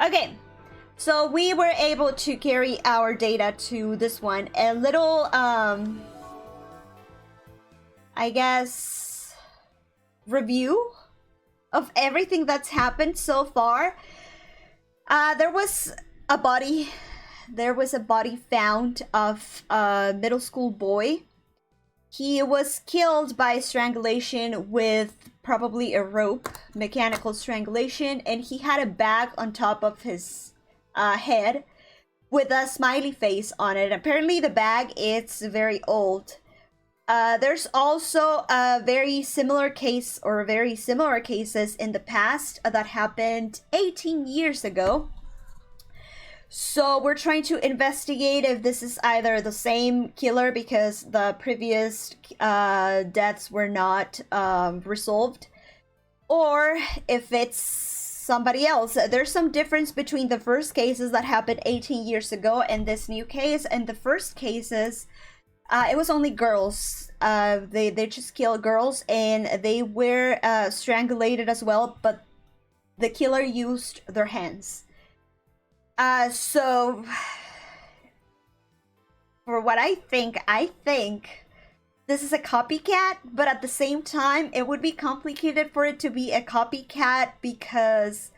Okay, so we were able to carry our data to this one. A little, I guess, review of everything that's happened so far. There was a body. There was a body found of a middle school boy. He was killed by strangulation with probably a rope, mechanical strangulation, and he had a bag on top of his head with a smiley face on it. Apparently the bag is very old. There's also a very similar case, or very similar cases in the past that happened 18 years ago. So we're trying to investigate if this is either the same killer, because the previous deaths were not resolved, or if it's somebody else. There's some difference between the first cases that happened 18 years ago and this new case. And the first cases, it was only girls. They just killed girls, and they were strangulated as well, but the killer used their hands. So for what I think this is a copycat, but at the same time, it would be complicated for it to be a copycat because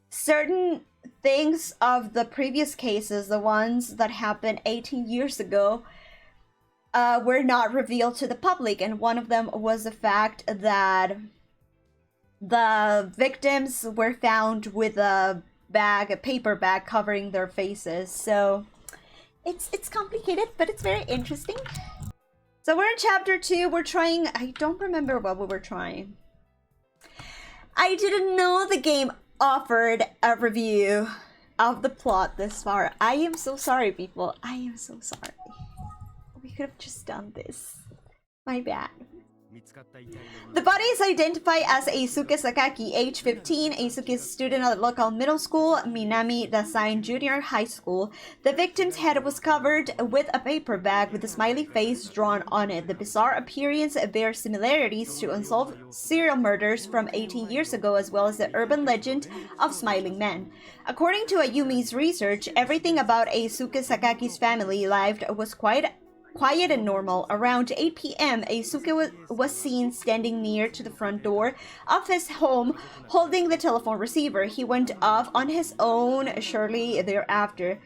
certain things of the previous cases, the ones that happened 18 years ago, were not revealed to the public. And one of them was the fact that the victims were found with a paper bag covering their faces. So it's complicated, but it's very interesting. So we're in chapter 2. We're trying, I don't remember what we were trying. I didn't know the game offered a review of the plot this far. I am so sorry, people. I am so sorry. We could have just done this. My bad. The body is identified as Eisuke Sakaki, age 15. Eisuke is a student at the local middle school, Minami Dasein Junior High School. The victim's head was covered with a paper bag with a smiley face drawn on it. The bizarre appearance bears similarities to unsolved serial murders from 18 years ago, as well as the urban legend of smiling men. According to Ayumi's research, everything about Eisuke Sakaki's family life was quiet and normal. Around 8 p.m., Eisuke was seen standing near to the front door of his home holding the telephone receiver. He went off on his own shortly thereafter.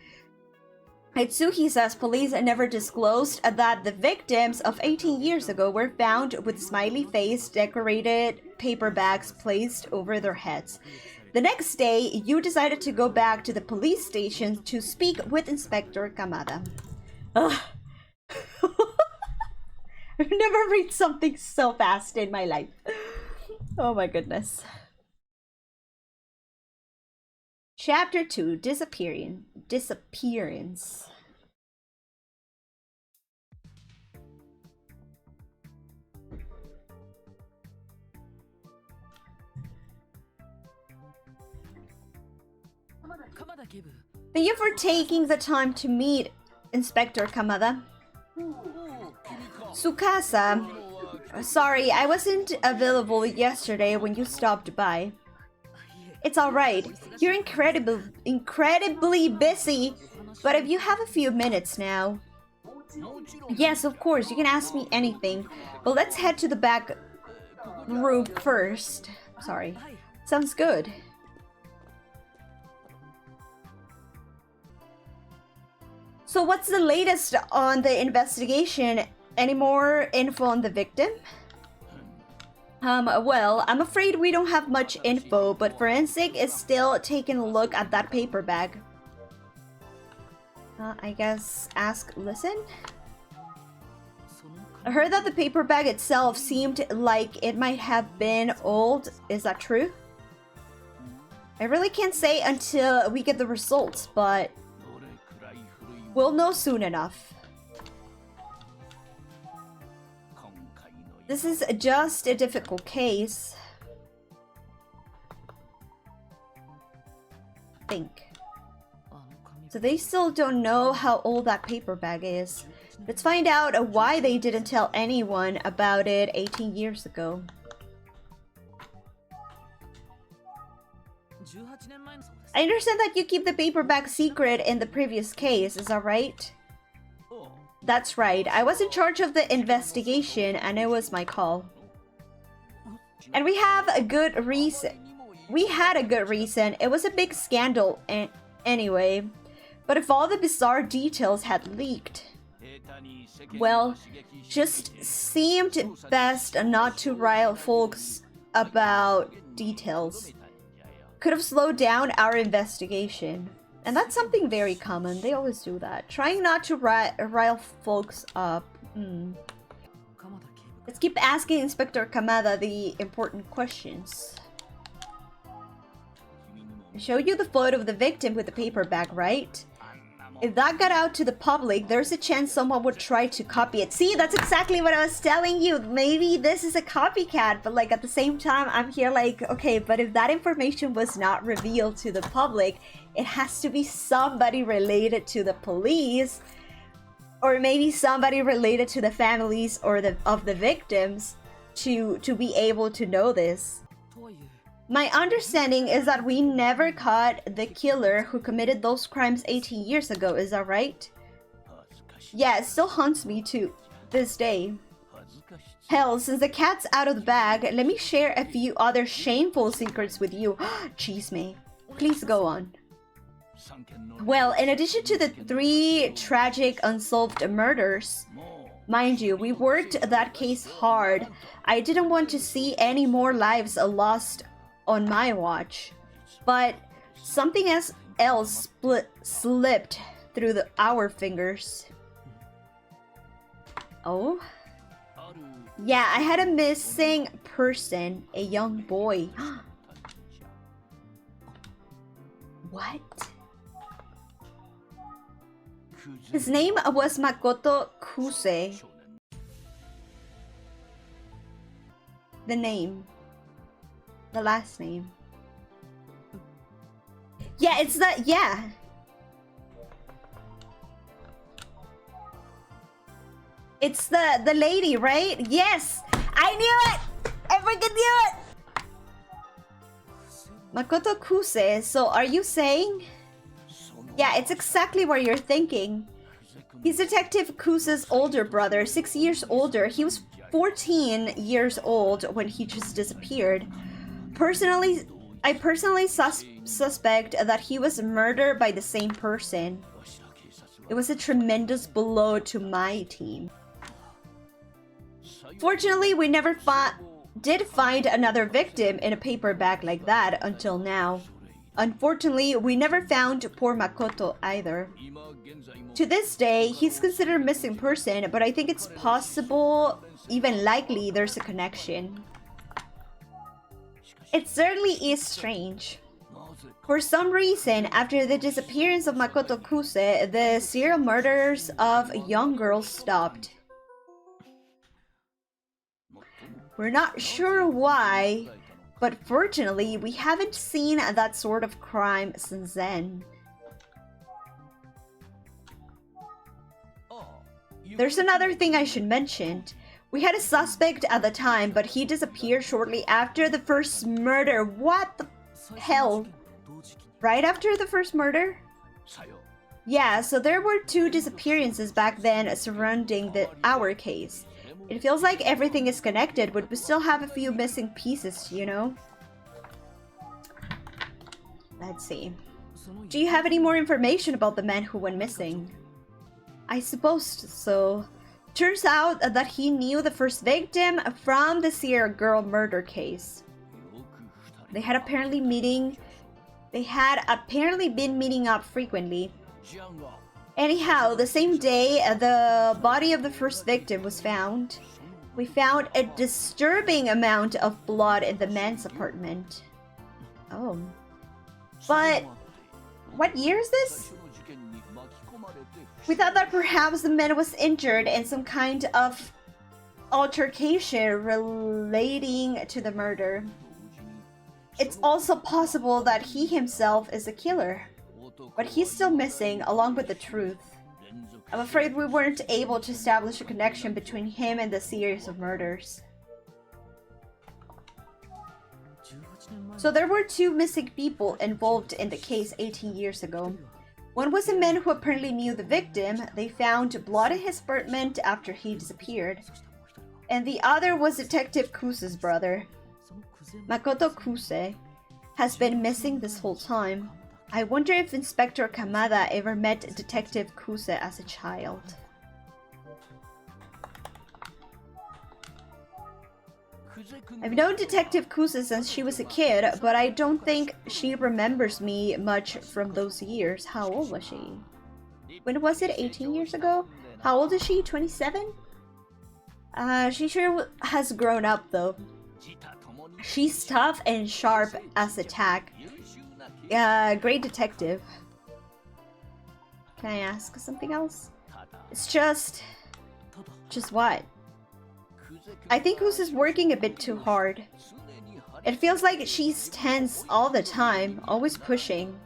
Itsuhi says police never disclosed that the victims of 18 years ago were found with smiley face decorated paper bags placed over their heads. The next day, Yu decided to go back to the police station to speak with Inspector Kamada. Ugh. I've never read something so fast in my life. Oh my goodness. Chapter 2, Disappearance. Thank you for taking the time to meet Inspector Kamada. Tsukasa, sorry, I wasn't available yesterday when you stopped by. It's alright. You're incredibly busy, but if you have a few minutes now... Yes, of course, you can ask me anything. But let's head to the back room first. Sorry. Sounds good. So what's the latest on the investigation? Any more info on the victim? Well, I'm afraid we don't have much info, but Forensic is still taking a look at that paper bag. I guess listen? I heard that the paper bag itself seemed like it might have been old. Is that true? I really can't say until we get the results, but we'll know soon enough. This is just a difficult case. Think. So they still don't know how old that paper bag is. Let's find out why they didn't tell anyone about it 18 years ago. I understand that you keep the paperback secret in the previous case, is that right? That's right. I was in charge of the investigation and it was my call. And we have a good reason. We had a good reason. It was a big scandal anyway. But if all the bizarre details had leaked, well, just seemed best not to rile folks about details. Could have slowed down our investigation. And that's something very common. They always do that. Trying not to rile folks up. Let's keep asking Inspector Kamada the important questions. I showed you the photo of the victim with the paper bag, right? If that got out to the public, there's a chance someone would try to copy it. See, that's exactly what I was telling you. Maybe this is a copycat, but like at the same time, I'm here like, okay, but if that information was not revealed to the public, it has to be somebody related to the police, or maybe somebody related to the families or of the victims to be able to know this. My understanding is that we never caught the killer who committed those crimes 18 years ago, is that right? Yeah, it still haunts me to this day. Hell, since the cat's out of the bag, let me share a few other shameful secrets with you. Chisme. Please go on. Well, in addition to the 3 tragic unsolved murders, mind you, we worked that case hard. I didn't want to see any more lives lost on my watch, but something else slipped through our fingers. Oh? Yeah, I had a missing person, a young boy. What? His name was Makoto Kuse. The name. The last name. Yeah, it's the... yeah. It's the lady, right? Yes! I knew it! I freaking knew it! Makoto Kuse, so are you saying... Yeah, it's exactly what you're thinking. He's Detective Kuse's older brother, 6 years older. He was 14 years old when he just disappeared. I personally suspect that he was murdered by the same person. It was a tremendous blow to my team. Fortunately, we never did find another victim in a paper bag like that until now. Unfortunately, we never found poor Makoto either. To this day, he's considered a missing person, but I think it's possible, even likely, there's a connection. It certainly is strange. For some reason, after the disappearance of Makoto Kuse, the serial murders of young girls stopped. We're not sure why, but fortunately, we haven't seen that sort of crime since then. There's another thing I should mention. We had a suspect at the time, but he disappeared shortly after the first murder. What the hell? Right after the first murder? Yeah, so there were 2 disappearances back then surrounding our case. It feels like everything is connected, but we still have a few missing pieces, you know? Let's see. Do you have any more information about the man who went missing? I suppose so. Turns out that he knew the first victim from the Sierra girl murder case. They had apparently been meeting up frequently. Anyhow, the same day the body of the first victim was found, we found a disturbing amount of blood in the man's apartment. Oh. But what year is this? We thought that perhaps the man was injured in some kind of altercation relating to the murder. It's also possible that he himself is a killer, but he's still missing along with the truth. I'm afraid we weren't able to establish a connection between him and the series of murders. So there were two missing people involved in the case 18 years ago. One was a man who apparently knew the victim. They found blood in his apartment after he disappeared. And the other was Detective Kuse's brother. Makoto Kuse has been missing this whole time. I wonder if Inspector Kamada ever met Detective Kuse as a child. I've known Detective Kuse since she was a kid, but I don't think she remembers me much from those years. How old was she? When was it? 18 years ago? How old is she? 27? She sure has grown up though. She's tough and sharp as attack. Great detective. Can I ask something else? It's just what? I think Kuse is working a bit too hard. It feels like she's tense all the time, always pushing.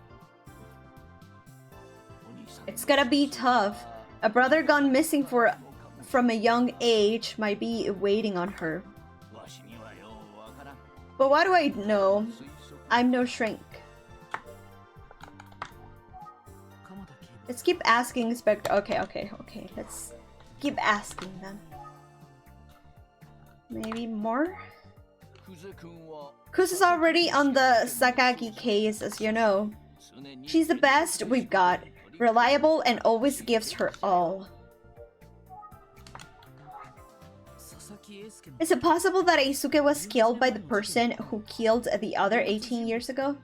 It's gonna be tough. A brother gone missing from a young age might be waiting on her. But what do I know? I'm no shrink. Let's keep asking Inspector. Okay. Let's keep asking them. Maybe more? Kuse's already on the Sakaki case, as you know. She's the best we've got. Reliable and always gives her all. Is it possible that Eisuke was killed by the person who killed the other 18 years ago?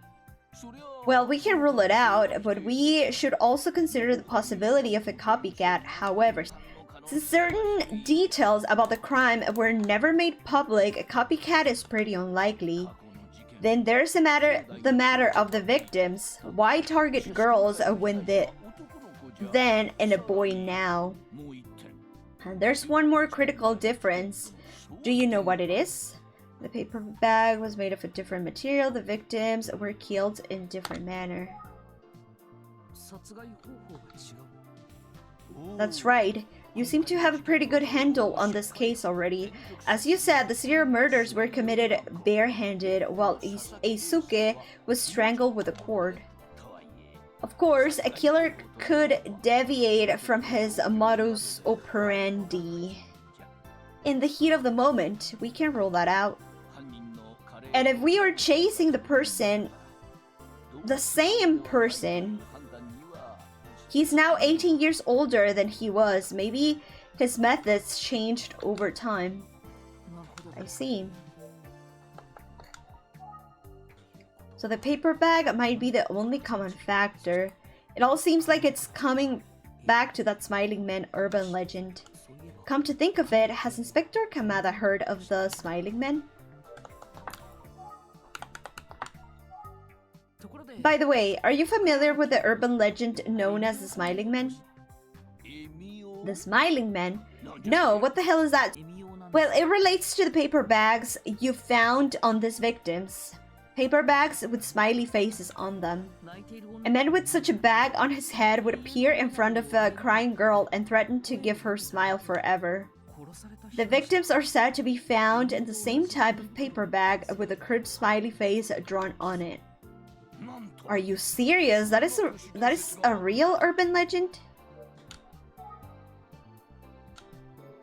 Well, we can rule it out, but we should also consider the possibility of a copycat. However, since certain details about the crime were never made public, a copycat is pretty unlikely. Then there's the matter of the victims. Why target girls when then and a boy now? And there's one more critical difference. Do you know what it is? The paper bag was made of a different material. The victims were killed in a different manner. That's right. You seem to have a pretty good handle on this case already. As you said, the serial murders were committed barehanded, while Eisuke was strangled with a cord. Of course, a killer could deviate from his modus operandi. In the heat of the moment, we can rule that out. And if we are chasing the same person, he's now 18 years older than he was. Maybe his methods changed over time. I see. So the paper bag might be the only common factor. It all seems like it's coming back to that Smiling Man urban legend. Come to think of it, has Inspector Kamada heard of the Smiling Man? By the way, are you familiar with the urban legend known as the Smiling Man? The Smiling Man? No, what the hell is that? Well, it relates to the paper bags you found on these victims. Paper bags with smiley faces on them. A man with such a bag on his head would appear in front of a crying girl and threaten to give her smile forever. The victims are said to be found in the same type of paper bag with a curved smiley face drawn on it. Are you serious? That is a real urban legend?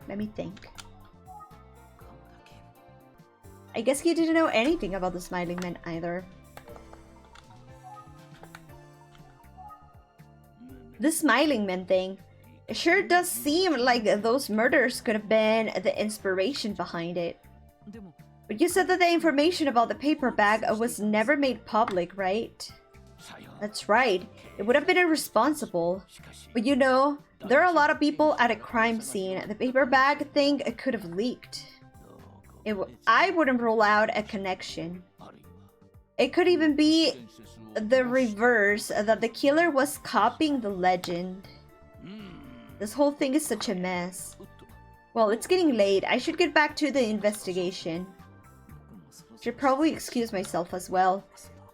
Let me think. I guess he didn't know anything about the Smiling Man either. The Smiling Man thing. It sure does seem like those murders could have been the inspiration behind it. But you said that the information about the paper bag was never made public, right? That's right. It would have been irresponsible. But you know, there are a lot of people at a crime scene. The paper bag thing could have leaked. I wouldn't rule out a connection. It could even be the reverse, that the killer was copying the legend. This whole thing is such a mess. Well, it's getting late. I should get back to the investigation. Should probably excuse myself as well.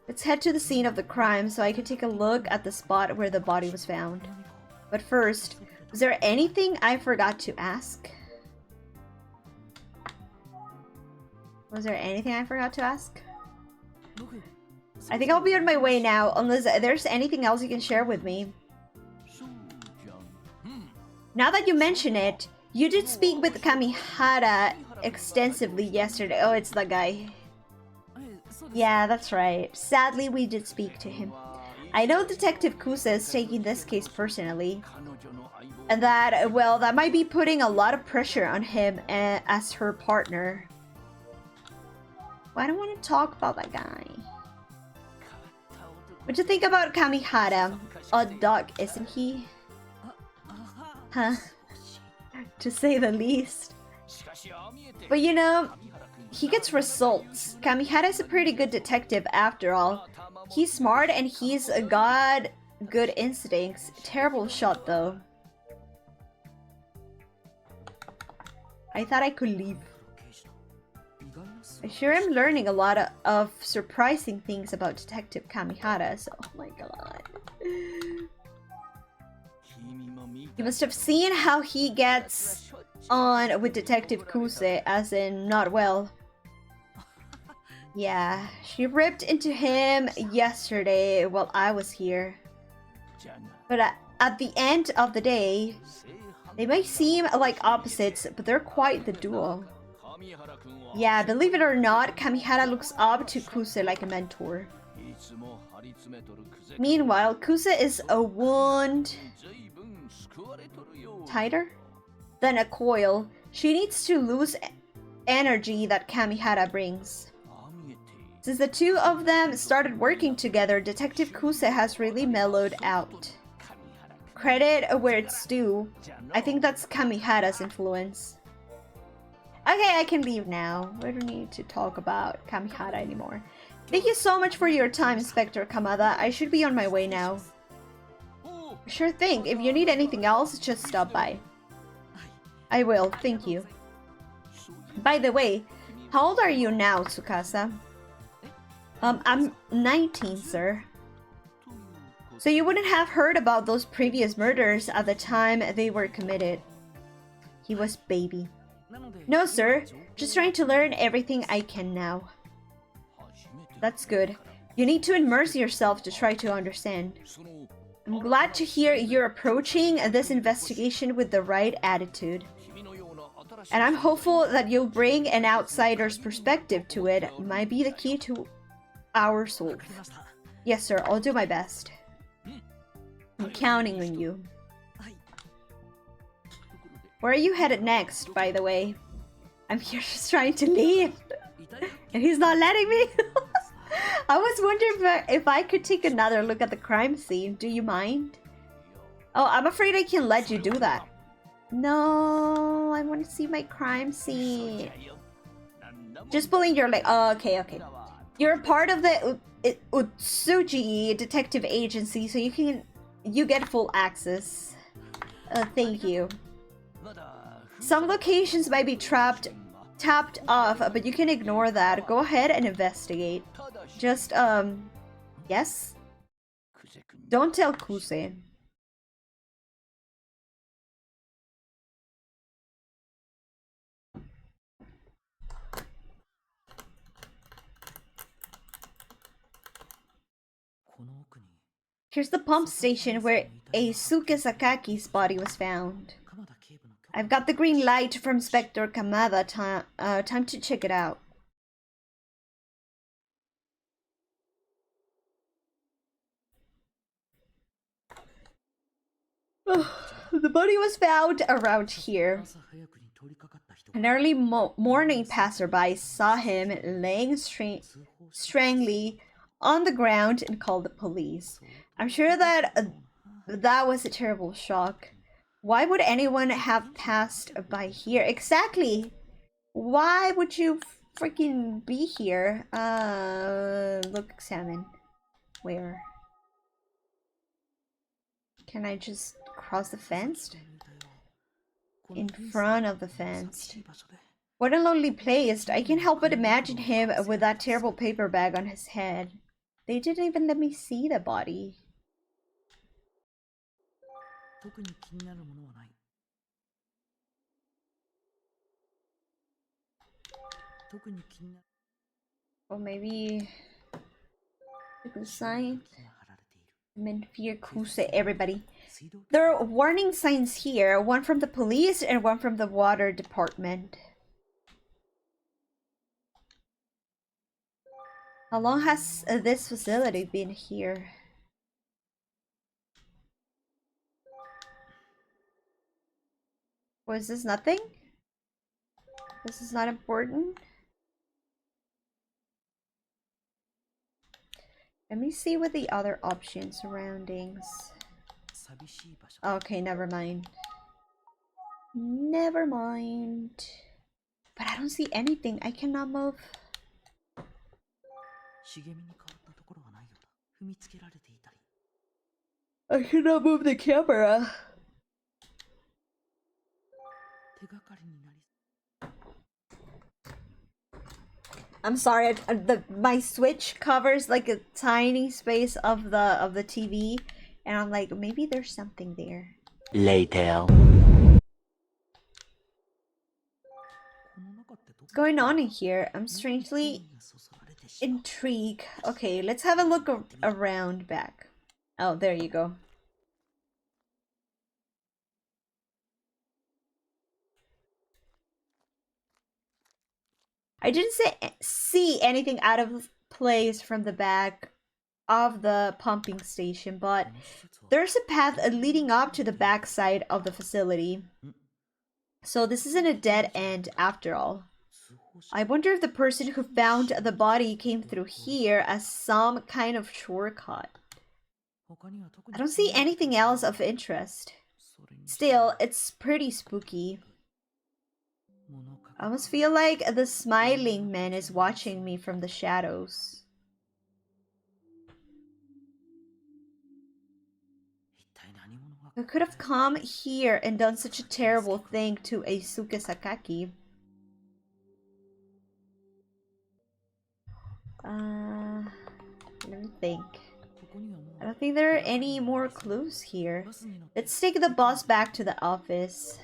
Let's head to the scene of the crime so I can take a look at the spot where the body was found. But first, was there anything I forgot to ask? Was there anything I forgot to ask? I think I'll be on my way now, unless there's anything else you can share with me. Now that you mention it, you did speak with Kamihara extensively yesterday. Oh, it's the guy. Yeah, that's right. Sadly, we did speak to him. I know Detective Kusa is taking this case personally. And that, well, that might be putting a lot of pressure on him as her partner. Well, I don't want to talk about that guy. What do you think about Kamihara? Odd dog, isn't he? Huh? To say the least. But you know, he gets results. Kamihara is a pretty good detective after all. He's smart and he's got good instincts. Terrible shot though. I thought I could leave. I sure am learning a lot of surprising things about Detective Kamihara, so oh my god. You must have seen how he gets on with Detective Kuse, as in not well. Yeah, she ripped into him yesterday while I was here. But at the end of the day, they might seem like opposites, but they're quite the duo. Yeah, believe it or not, Kamihara looks up to Kuse like a mentor. Meanwhile, Kuse is a wound tighter than a coil. She needs to lose energy that Kamihara brings. Since the two of them started working together, Detective Kuse has really mellowed out. Credit where it's due. I think that's Kamihara's influence. Okay, I can leave now. We don't need to talk about Kamihara anymore. Thank you so much for your time, Inspector Kamada. I should be on my way now. Sure thing. If you need anything else, just stop by. I will, thank you. By the way, how old are you now, Tsukasa? I'm 19, sir. So you wouldn't have heard about those previous murders at the time they were committed. He was baby. No, sir. Just trying to learn everything I can now. That's good. You need to immerse yourself to try to understand. I'm glad to hear you're approaching this investigation with the right attitude. And I'm hopeful that you'll bring an outsider's perspective to it. Might be the key to our solve. Yes, sir. I'll do my best. I'm counting on you. Where are you headed next, by the way? I'm here just trying to leave. And he's not letting me. I was wondering if I could take another look at the crime scene. Do you mind? Oh, I'm afraid I can't let you do that. No, I want to see my crime scene. Just pulling your leg. Oh, okay, okay. You're part of the Utsuji detective agency, so you get full access. Thank you. Some locations might be tapped off, but you can ignore that. Go ahead and investigate. Just, yes? Don't tell Kuse. Here's the pump station where Eisuke Sakaki's body was found. I've got the green light from Inspector Kamada. Time to check it out. The body was found around here. An early morning passerby saw him laying strangely on the ground and called the police. I'm sure that that was a terrible shock. Why would anyone have passed by here? Exactly! Why would you freaking be here? Look, examine. Where? Can I just cross the fence? In front of the fence. What a lonely place. I can't help but imagine him with that terrible paper bag on his head. They didn't even let me see the body. Well, maybe The sign. Menfir Kuse, everybody. There are warning signs here, one from the police and one from the water department. How long has this facility been here? Was this nothing? This is not important? Let me see what the other options surroundings. Okay, never mind. Never mind. But I don't see anything. I cannot move. I cannot move the camera. I'm sorry. My switch covers like a tiny space of the TV, and I'm like, maybe there's something there. Later. What's going on in here? I'm strangely intrigued. Okay, let's have a look around back. Oh, there you go. I didn't see anything out of place from the back of the pumping station, but there's a path leading up to the back side of the facility. So this isn't a dead end after all. I wonder if the person who found the body came through here as some kind of shortcut. I don't see anything else of interest. Still, it's pretty spooky. I almost feel like the smiling man is watching me from the shadows. Who could have come here and done such a terrible thing to Eisuke Sakaki? Let me think. I don't think there are any more clues here. Let's take the bus back to the office.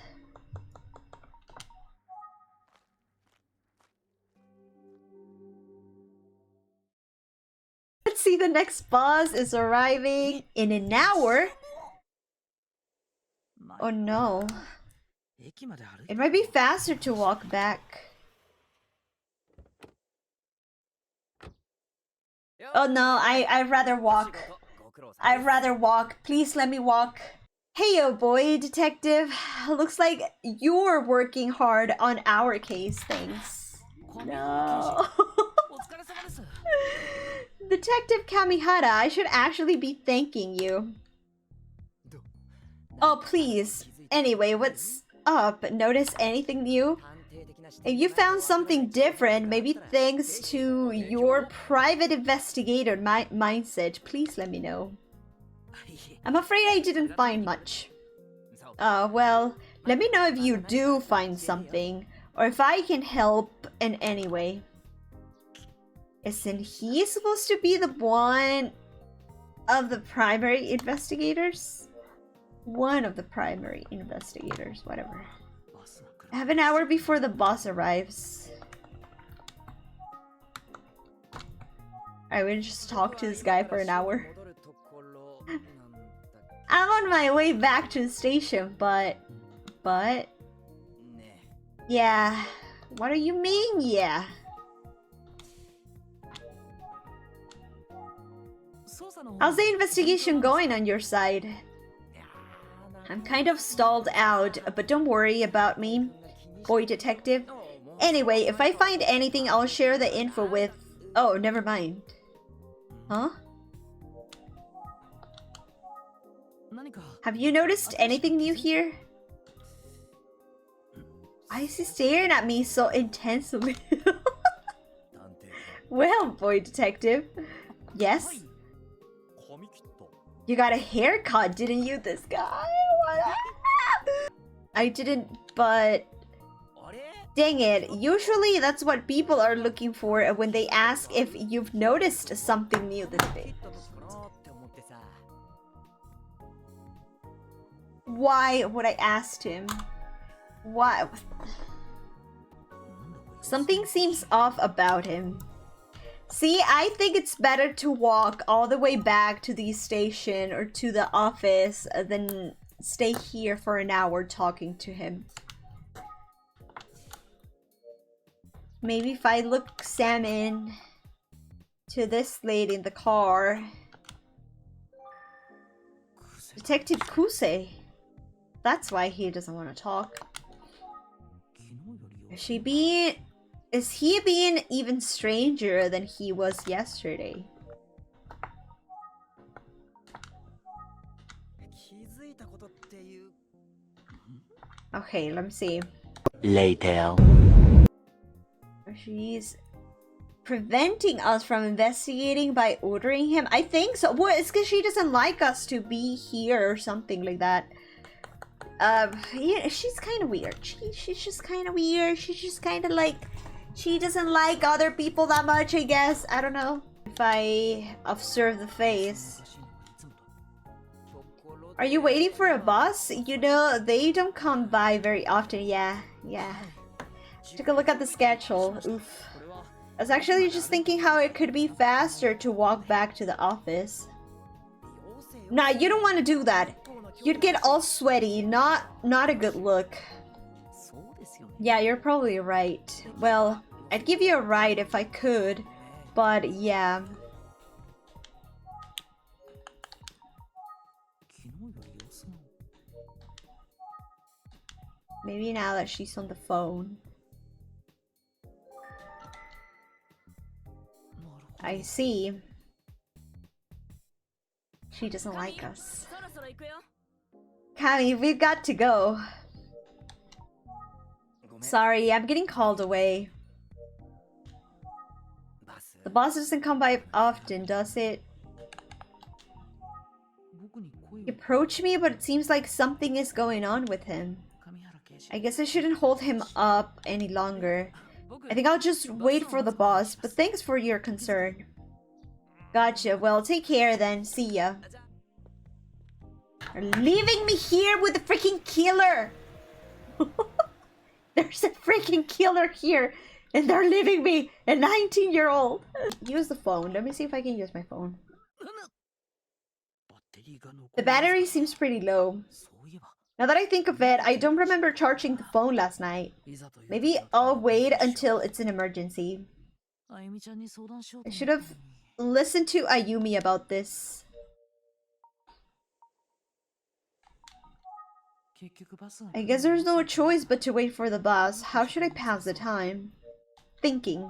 Let's see, the next bus is arriving in an hour. Oh no. It might be faster to walk back. Oh no, I'd rather walk. I'd rather walk. Please let me walk. Hey, oh boy, detective. Looks like you're working hard on our case. Thanks. No. Detective Kamihara, I should actually be thanking you. Oh, please. Anyway, what's up? Notice anything new? If you found something different, maybe thanks to your private investigator mindset, please let me know. I'm afraid I didn't find much. Well, let me know if you do find something, or if I can help in any way. Isn't he supposed to be the one of the primary investigators? One of the primary investigators, whatever. I have an hour before the boss arrives. Alright, we'll just talk to this guy for an hour. I'm on my way back to the station, but... Yeah. What do you mean, yeah? How's the investigation going on your side? I'm kind of stalled out, but don't worry about me, boy detective. Anyway, if I find anything, I'll share the info with... Oh, never mind. Huh? Have you noticed anything new here? Why is he staring at me so intensely? Well, boy detective. Yes? You got a haircut, didn't you, this guy? I didn't, but... Dang it, usually that's what people are looking for when they ask if you've noticed something new this day. Why would I ask him? Why? Something seems off about him. See, I think it's better to walk all the way back to the station or to the office than stay here for an hour talking to him. Maybe if I look salmon to this lady in the car. Detective Kuse. That's why he doesn't want to talk. Is he being even stranger than he was yesterday? Okay, let me see. Later. She's preventing us from investigating by ordering him. I think so. Well, it's because she doesn't like us to be here or something like that. Yeah, she's kind of weird. She's just kind of weird. She's just kind of like, she doesn't like other people that much, I guess. I don't know. If I observe the face. Are you waiting for a bus? You know, they don't come by very often. Yeah. Take a look at the schedule. Oof. I was actually just thinking how it could be faster to walk back to the office. Nah, you don't want to do that. You'd get all sweaty. Not a good look. Yeah, you're probably right. Well, I'd give you a ride if I could, but yeah. Maybe now that she's on the phone. I see. She doesn't like us. Kami, we've got to go. Sorry, I'm getting called away. The boss doesn't come by often, does it? He approached me, but it seems like something is going on with him. I guess I shouldn't hold him up any longer. I think I'll just wait for the boss, but thanks for your concern. Gotcha. Well, take care then. See ya. You're leaving me here with a freaking killer! There's a freaking killer here! And they're leaving me! A 19-year-old! Use the phone. Let me see if I can use my phone. The battery seems pretty low. Now that I think of it, I don't remember charging the phone last night. Maybe I'll wait until it's an emergency. I should have listened to Ayumi about this. I guess there's no choice but to wait for the bus. How should I pass the time? Thinking.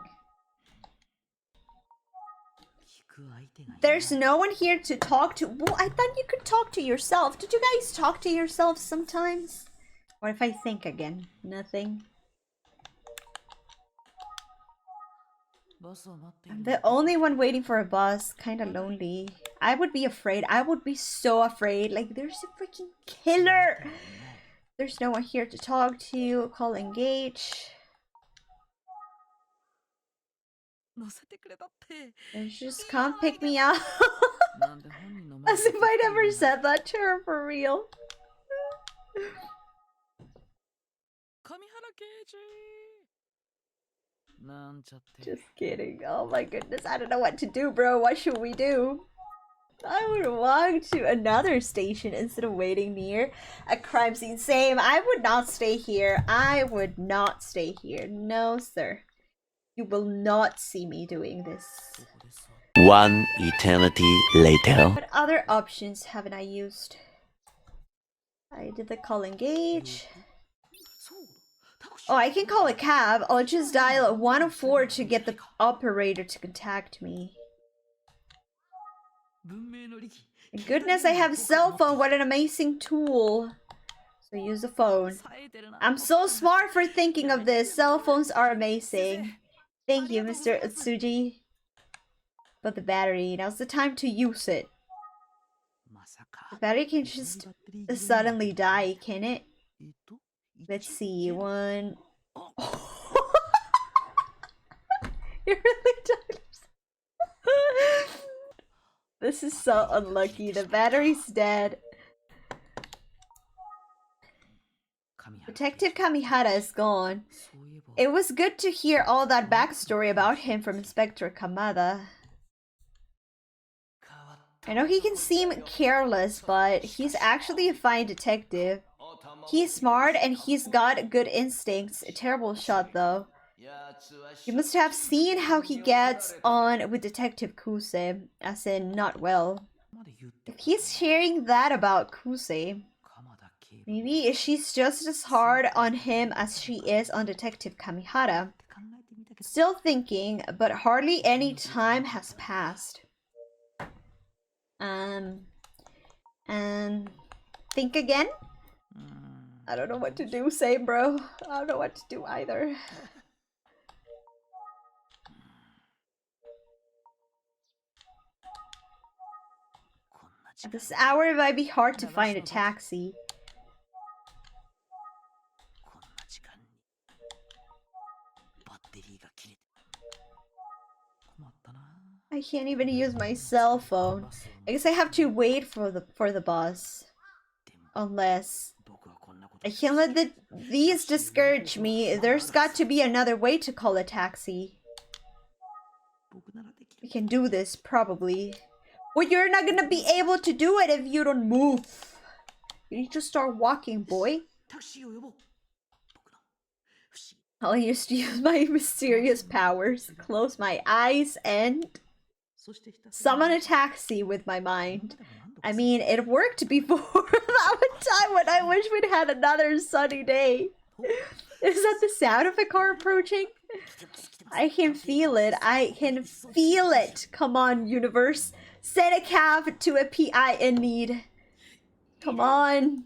There's no one here to talk to. Well, I thought you could talk to yourself. Did you guys talk to yourselves sometimes? Or if I think again? Nothing. I'm the only one waiting for a bus. Kinda lonely. I would be afraid. I would be so afraid. Like, there's a freaking killer! There's no one here to talk to. Call engage. They just can't pick me up. As if I never said that to her for real. Just kidding. Oh my goodness. I don't know what to do, bro. What should we do? I would walk to another station instead of waiting near a crime scene. Same. I would not stay here. I would not stay here. No, sir. You will not see me doing this. One eternity later. What other options haven't I used? I did the call engage. Oh, I can call a cab. I'll just dial 104 to get the operator to contact me. Goodness, I have a cell phone. What an amazing tool. So use the phone. I'm so smart for thinking of this. Cell phones are amazing. Thank you, Mr. Utsuji. But the battery, now's the time to use it. The battery can just suddenly die, can it? Let's see, one... Oh. It really does. This is so unlucky. The battery's dead. Detective Kamihara is gone. It was good to hear all that backstory about him from Inspector Kamada. I know he can seem careless, but he's actually a fine detective. He's smart and he's got good instincts. A terrible shot though. You must have seen how he gets on with Detective Kuse, as in not well. If he's sharing that about Kuse, maybe she's just as hard on him as she is on Detective Kamihara. Still thinking, but hardly any time has passed. And think again? I don't know what to do, same bro. I don't know what to do either. At this hour it might be hard to find a taxi. I can't even use my cell phone. I guess I have to wait for the bus. Unless I can't let these discourage me. There's got to be another way to call a taxi. We can do this, probably. Well, you're not gonna be able to do it if you don't move. You need to start walking, boy. I'll use to use my mysterious powers. Close my eyes and summon a taxi with my mind. I mean, it worked before that one time when I wish we'd had another sunny day. Is that the sound of a car approaching? I can feel it. I can feel it. Come on, universe. Send a cab to a PI in need. Come on.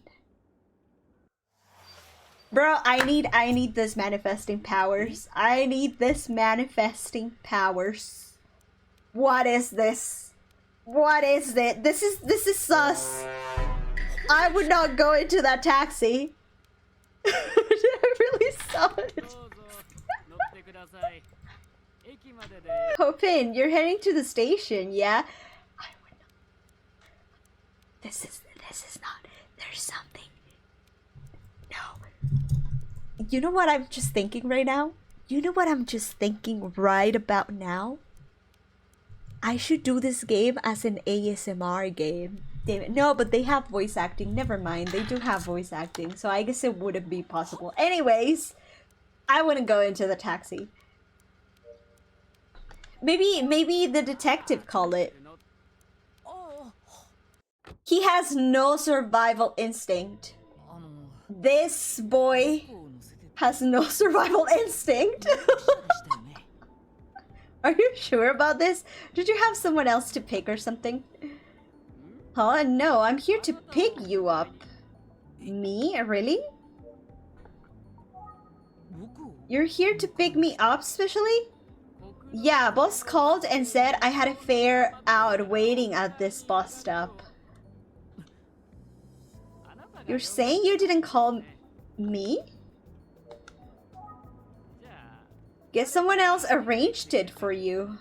Bro, I need this manifesting powers. I need this manifesting powers. What is this? What is it? This is sus. I would not go into that taxi. I really saw it. Hopin, you're heading to the station, yeah? I would not. This is not. There's something. No. You know what I'm just thinking right now? You know what I'm just thinking right about now? I should do this game as an ASMR game. Damn it. No, but they have voice acting. Never mind. They do have voice acting, so I guess it wouldn't be possible. Anyways, I wouldn't go into the taxi. Maybe the detective call it. He has no survival instinct. This boy has no survival instinct. Are you sure about this? Did you have someone else to pick or something? Huh? No, I'm here to pick you up. Me? Really? You're here to pick me up specially? Yeah, boss called and said I had a fare out waiting at this bus stop. You're saying you didn't call me? Guess someone else arranged it for you.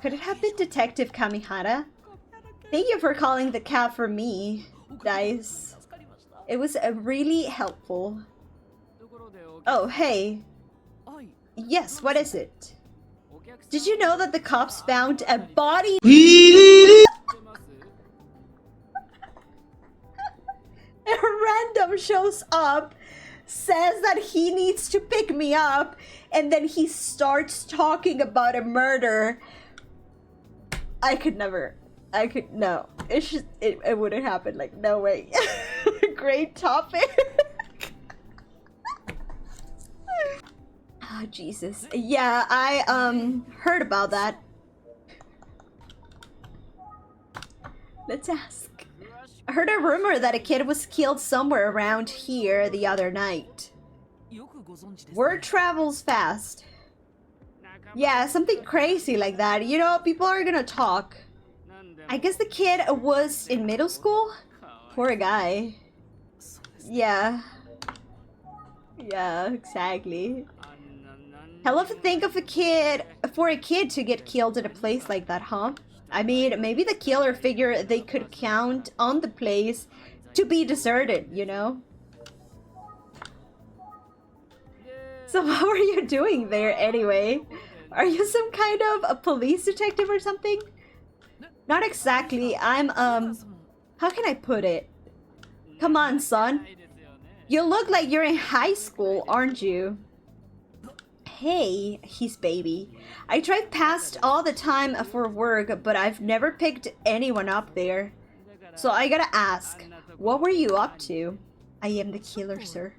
Could it have been Detective Kamihara? Thank you for calling the cab for me, guys. It was really helpful. Oh, hey. Yes, what is it? Did you know that the cops found a body? A random shows up, says that he needs to pick me up, and then he starts talking about a murder. No. It wouldn't happen, like, no way. Great topic. Oh, Jesus. Yeah, I, heard about that. Let's ask. I heard a rumor that a kid was killed somewhere around here the other night. Word travels fast. Yeah, something crazy like that. You know, people are gonna talk. I guess the kid was in middle school? Poor guy. Yeah. Yeah, exactly. Hell of a thing of for a kid to get killed in a place like that, huh? I mean, maybe the killer figured they could count on the place to be deserted, you know? So what were you doing there anyway? Are you some kind of a police detective or something? Not exactly. I'm, how can I put it? Come on, son. You look like you're in high school, aren't you? Hey, he's baby. I drive past all the time for work, but I've never picked anyone up there. So I gotta ask, what were you up to? I am the killer, sir.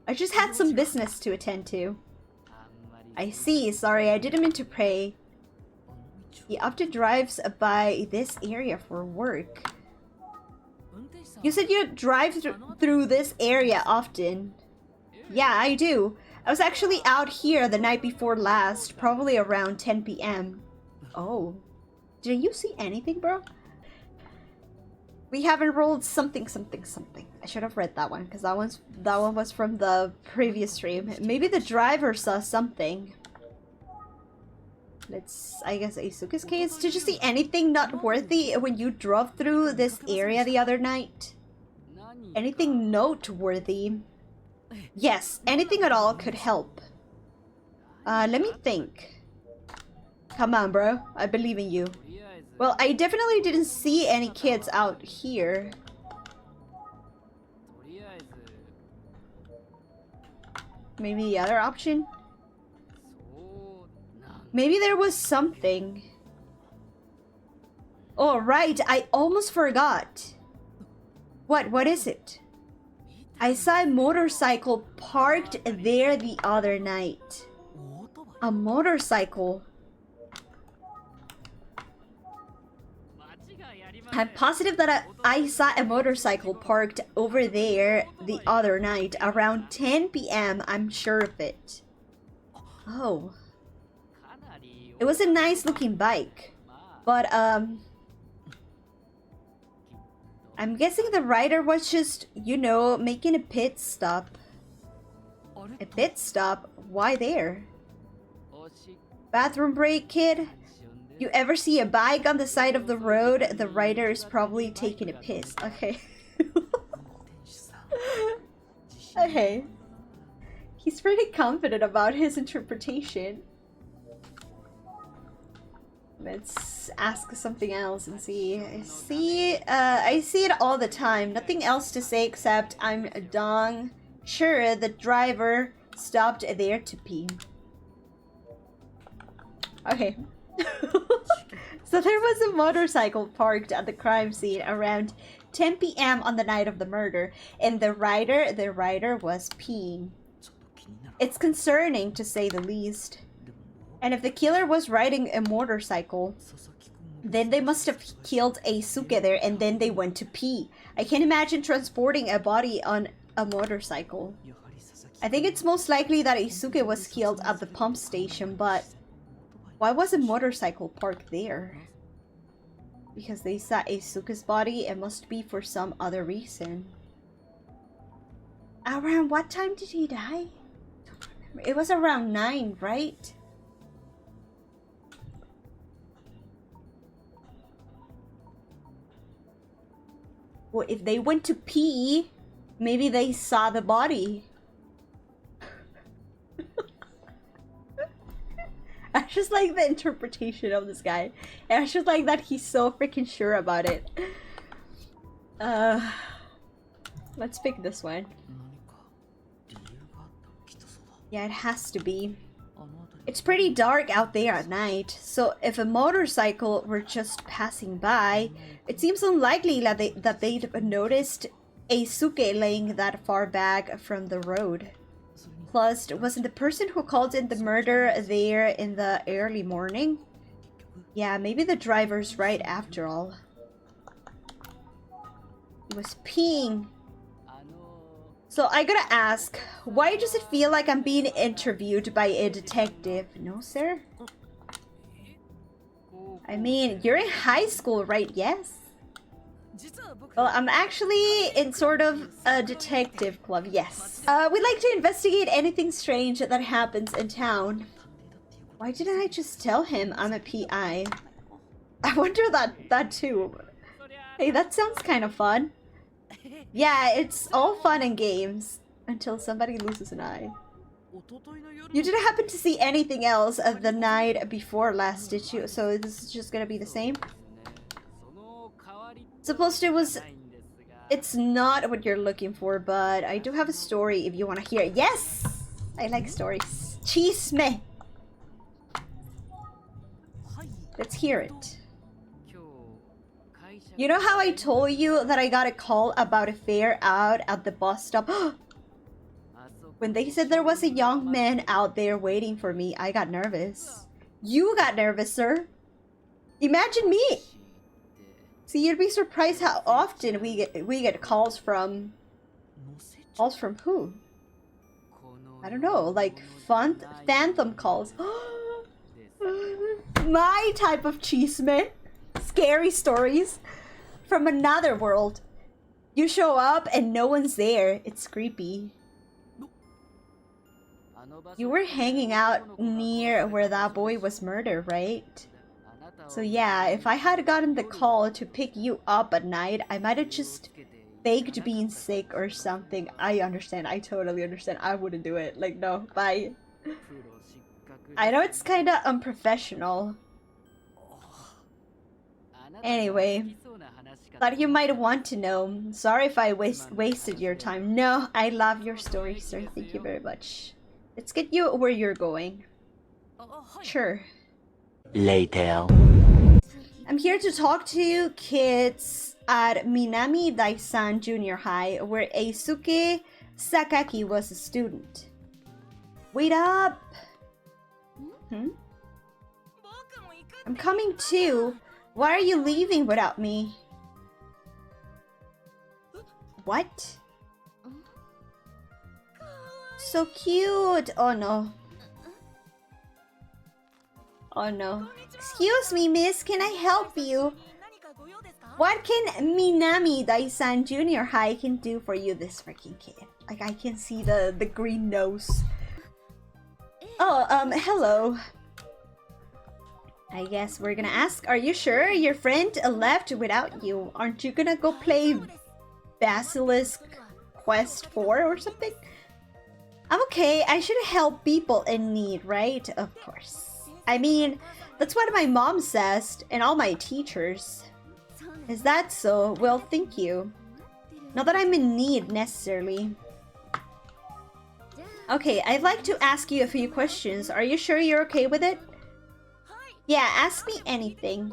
I just had some business to attend to. I see, sorry, I didn't mean to pray. He often drives by this area for work. You said you drive through this area often. Yeah, I do. I was actually out here the night before last, probably around 10 p.m. Oh. Did you see anything, bro? We have enrolled something. I should have read that one, because that one was from the previous stream. Maybe the driver saw something. I guess Isuka's case. Did you see anything noteworthy when you drove through this area the other night? Anything noteworthy? Yes, anything at all could help. Let me think. Come on, bro. I believe in you. Well, I definitely didn't see any kids out here. Maybe the other option? Maybe there was something. Oh, right. I almost forgot. What is it? I saw a motorcycle parked there the other night. A motorcycle? I'm positive that I saw a motorcycle parked over there the other night around 10 p.m. I'm sure of it. Oh. It was a nice looking bike. But, I'm guessing the rider was just, you know, making a pit stop. A pit stop? Why there? Bathroom break, kid? You ever see a bike on the side of the road? The rider is probably taking a piss. Okay. Okay. He's pretty confident about his interpretation. Let's ask something else and see. I see it all the time. Nothing else to say except I'm dong. Sure, the driver stopped there to pee. Okay. So there was a motorcycle parked at the crime scene around 10 p.m. on the night of the murder, and the rider was peeing. It's concerning, to say the least. And if the killer was riding a motorcycle, then they must have killed Eisuke there and then they went to pee. I can't imagine transporting a body on a motorcycle. I think it's most likely that Eisuke was killed at the pump station, but why was a motorcycle parked there? Because they saw Eisuke's body, it must be for some other reason. Around what time did he die? It was around 9, right? Well, if they went to pee, maybe they saw the body. I just like the interpretation of this guy. And I just like that he's so freaking sure about it. Let's pick this one. Yeah, it has to be. It's pretty dark out there at night, so if a motorcycle were just passing by, it seems unlikely that they'd noticed Eisuke laying that far back from the road. Plus, wasn't the person who called in the murder there in the early morning? Yeah, maybe the driver's right after all. He was peeing. So I gotta ask, why does it feel like I'm being interviewed by a detective? No, sir? I mean, you're in high school, right? Yes? Well, I'm actually in sort of a detective club, yes. We like to investigate anything strange that happens in town. Why didn't I just tell him I'm a PI? I wonder that too. Hey, that sounds kind of fun. Yeah, it's all fun and games until somebody loses an eye. You didn't happen to see anything else of the night before last, did you? So this is just gonna be the same? Supposed it was... It's not what you're looking for, but I do have a story if you want to hear it. Yes! I like stories. Chisme! Let's hear it. You know how I told you that I got a call about a fare out at the bus stop? When they said there was a young man out there waiting for me, I got nervous. You got nervous, sir. Imagine me. See, you'd be surprised how often we get calls from... Calls from who? I don't know, like phantom calls. My type of chisme. Scary stories from another world. You show up and no one's there. It's creepy. You were hanging out near where that boy was murdered, right? So yeah, if I had gotten the call to pick you up at night, I might have just faked being sick or something. I understand. I totally understand. I wouldn't do it. Like, no, bye. I know it's kinda unprofessional. Anyway, thought you might want to know. Sorry if I wasted your time. No, I love your story, sir. Thank you very much. Let's get you where you're going. Sure. Later. I'm here to talk to you kids at Minami Daisan Junior High, where Eisuke Sakaki was a student. Wait up! I'm coming too. Why are you leaving without me? What? So cute! Oh no. Oh no. Excuse me, miss, can I help you? What can Minami Daisan Junior High can do for you, this freaking kid? Like, I can see the green nose. Oh, hello. I guess we're gonna ask, are you sure your friend left without you? Aren't you gonna go play Basilisk Quest 4 or something? I'm okay, I should help people in need, right? Of course. I mean, that's what my mom says, and all my teachers. Is that so? Well, thank you. Not that I'm in need, necessarily. Okay, I'd like to ask you a few questions. Are you sure you're okay with it? Yeah, ask me anything.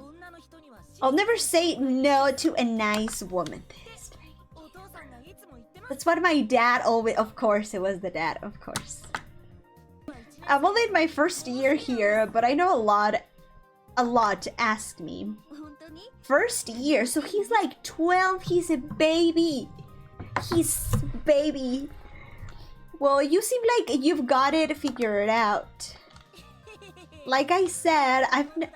I'll never say no to a nice woman. That's what my dad always... Of course, it was the dad, of course. I'm only in my first year here, but I know a lot to ask me. First year, so he's like 12, he's a baby. He's baby. Well, you seem like you've got it figured out. Like I said,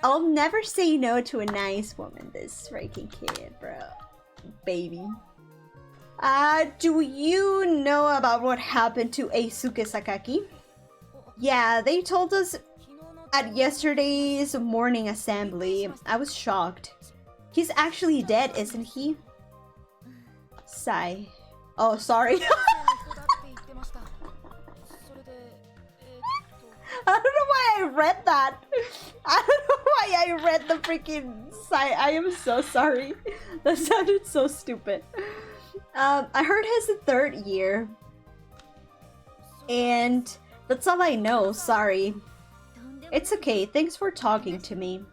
I'll never say no to a nice woman. This freaking kid, bro. Baby. Do you know about what happened to Eisuke Sakaki? Yeah, they told us at yesterday's morning assembly. I was shocked. He's actually dead, isn't he? Sigh. Oh, sorry. I don't know why I read that. I don't know why I read the freaking sigh. I am so sorry. That sounded so stupid. I heard his third year. And that's all I know. Sorry. It's okay. Thanks for talking to me.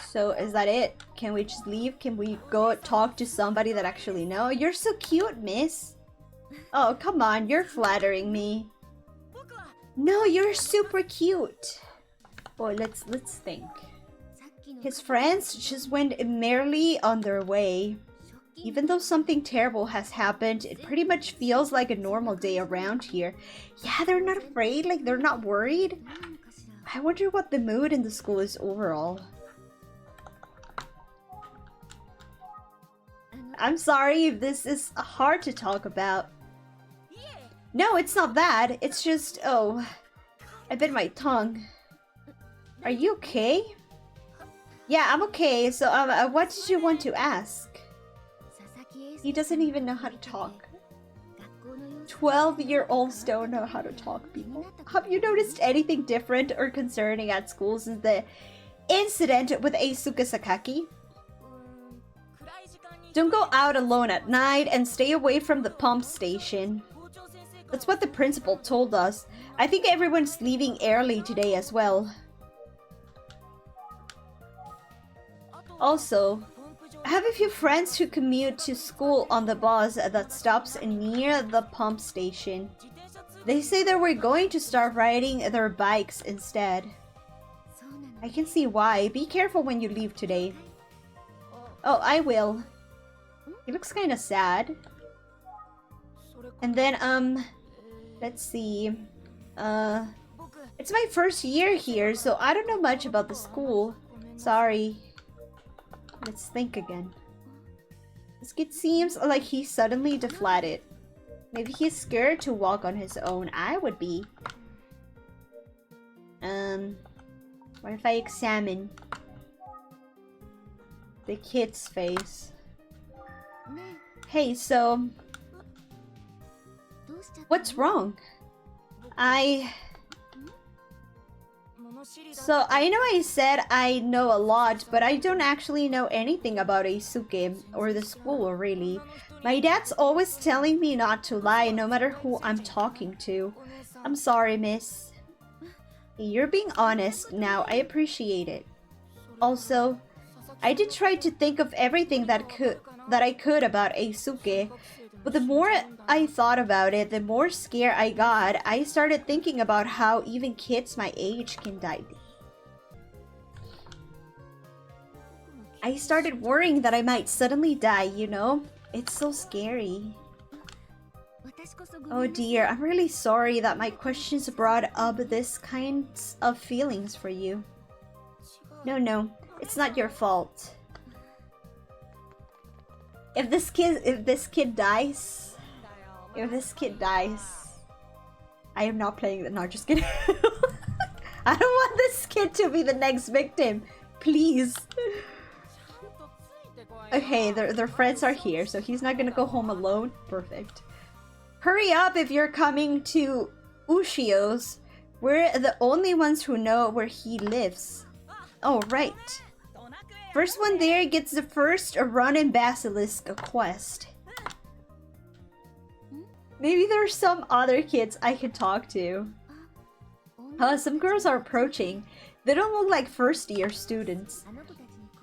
So, is that it? Can we just leave? Can we go talk to somebody that actually knows? You're so cute, miss. Oh, come on. You're flattering me. No, you're super cute. Boy, let's think. His friends just went merrily on their way. Even though something terrible has happened, it pretty much feels like a normal day around here. Yeah, they're not afraid, like they're not worried. I wonder what the mood in the school is overall. I'm sorry if this is hard to talk about. No, it's not that. It's just, oh, I bit my tongue. Are you okay? Yeah, I'm okay. So, what did you want to ask? He doesn't even know how to talk. 12-year-olds don't know how to talk, people. Have you noticed anything different or concerning at school since the incident with Eisuke Sakaki? Don't go out alone at night and stay away from the pump station. That's what the principal told us. I think everyone's leaving early today as well. Also, I have a few friends who commute to school on the bus that stops near the pump station. They say that we're going to start riding their bikes instead. I can see why. Be careful when you leave today. Oh, I will. He looks kind of sad. And then, let's see. It's my first year here, so I don't know much about the school. Sorry. Let's think again. This kid seems like he's suddenly deflated. Maybe he's scared to walk on his own. I would be. What if I examine the kid's face? Hey, so what's wrong? So I know I said I know a lot, but I don't actually know anything about Eisuke or the school, really. My dad's always telling me not to lie, no matter who I'm talking to. I'm sorry, miss. You're being honest now. I appreciate it. Also, I did try to think of everything that I could about Eisuke, but the more I thought about it, the more scared I got. I started thinking about how even kids my age can die. I started worrying that I might suddenly die, you know? It's so scary. Oh dear, I'm really sorry that my questions brought up this kinds of feelings for you. No, it's not your fault. If this kid dies, I am not playing the. No, just kidding. I don't want this kid to be the next victim. Please. Okay, their friends are here, so he's not gonna go home alone. Perfect. Hurry up if you're coming to Ushio's. We're the only ones who know where he lives. Oh, right. First one there gets the first Ronin Basilisk quest. Maybe there's some other kids I can talk to. Some girls are approaching. They don't look like first-year students.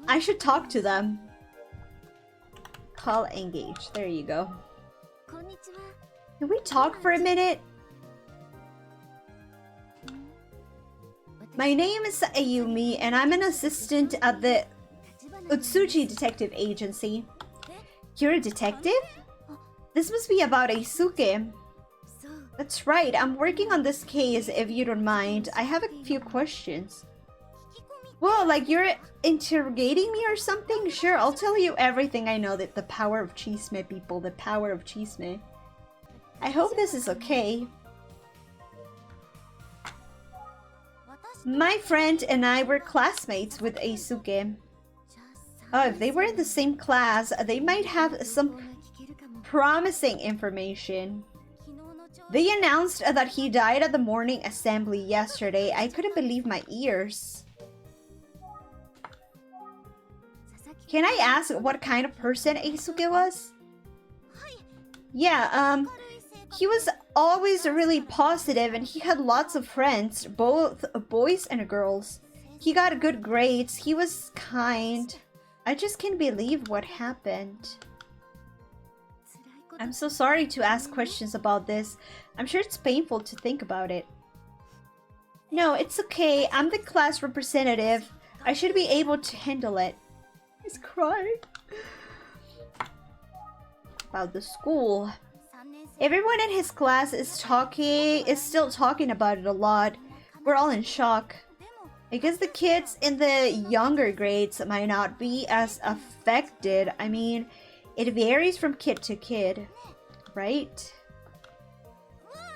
I should talk to them. Call engage. There you go. Can we talk for a minute? My name is Ayumi, and I'm an assistant at the Utsuji Detective Agency. You're a detective? This must be about Eisuke. That's right, I'm working on this case if you don't mind. I have a few questions. Well, like you're interrogating me or something? Sure, I'll tell you everything I know. That the power of Chisme, people. The power of Chisme. I hope this is okay. My friend and I were classmates with Eisuke. Oh, if they were in the same class, they might have some promising information. They announced that he died at the morning assembly yesterday. I couldn't believe my ears. Can I ask what kind of person Eisuke was? Yeah, he was always really positive and he had lots of friends, both boys and girls. He got good grades, he was kind. I just can't believe what happened. I'm so sorry to ask questions about this. I'm sure it's painful to think about it. No, it's okay. I'm the class representative. I should be able to handle it. He's crying. About the school. Everyone in his class is still talking about it a lot. We're all in shock. I guess the kids in the younger grades might not be as affected. I mean, it varies from kid to kid, right?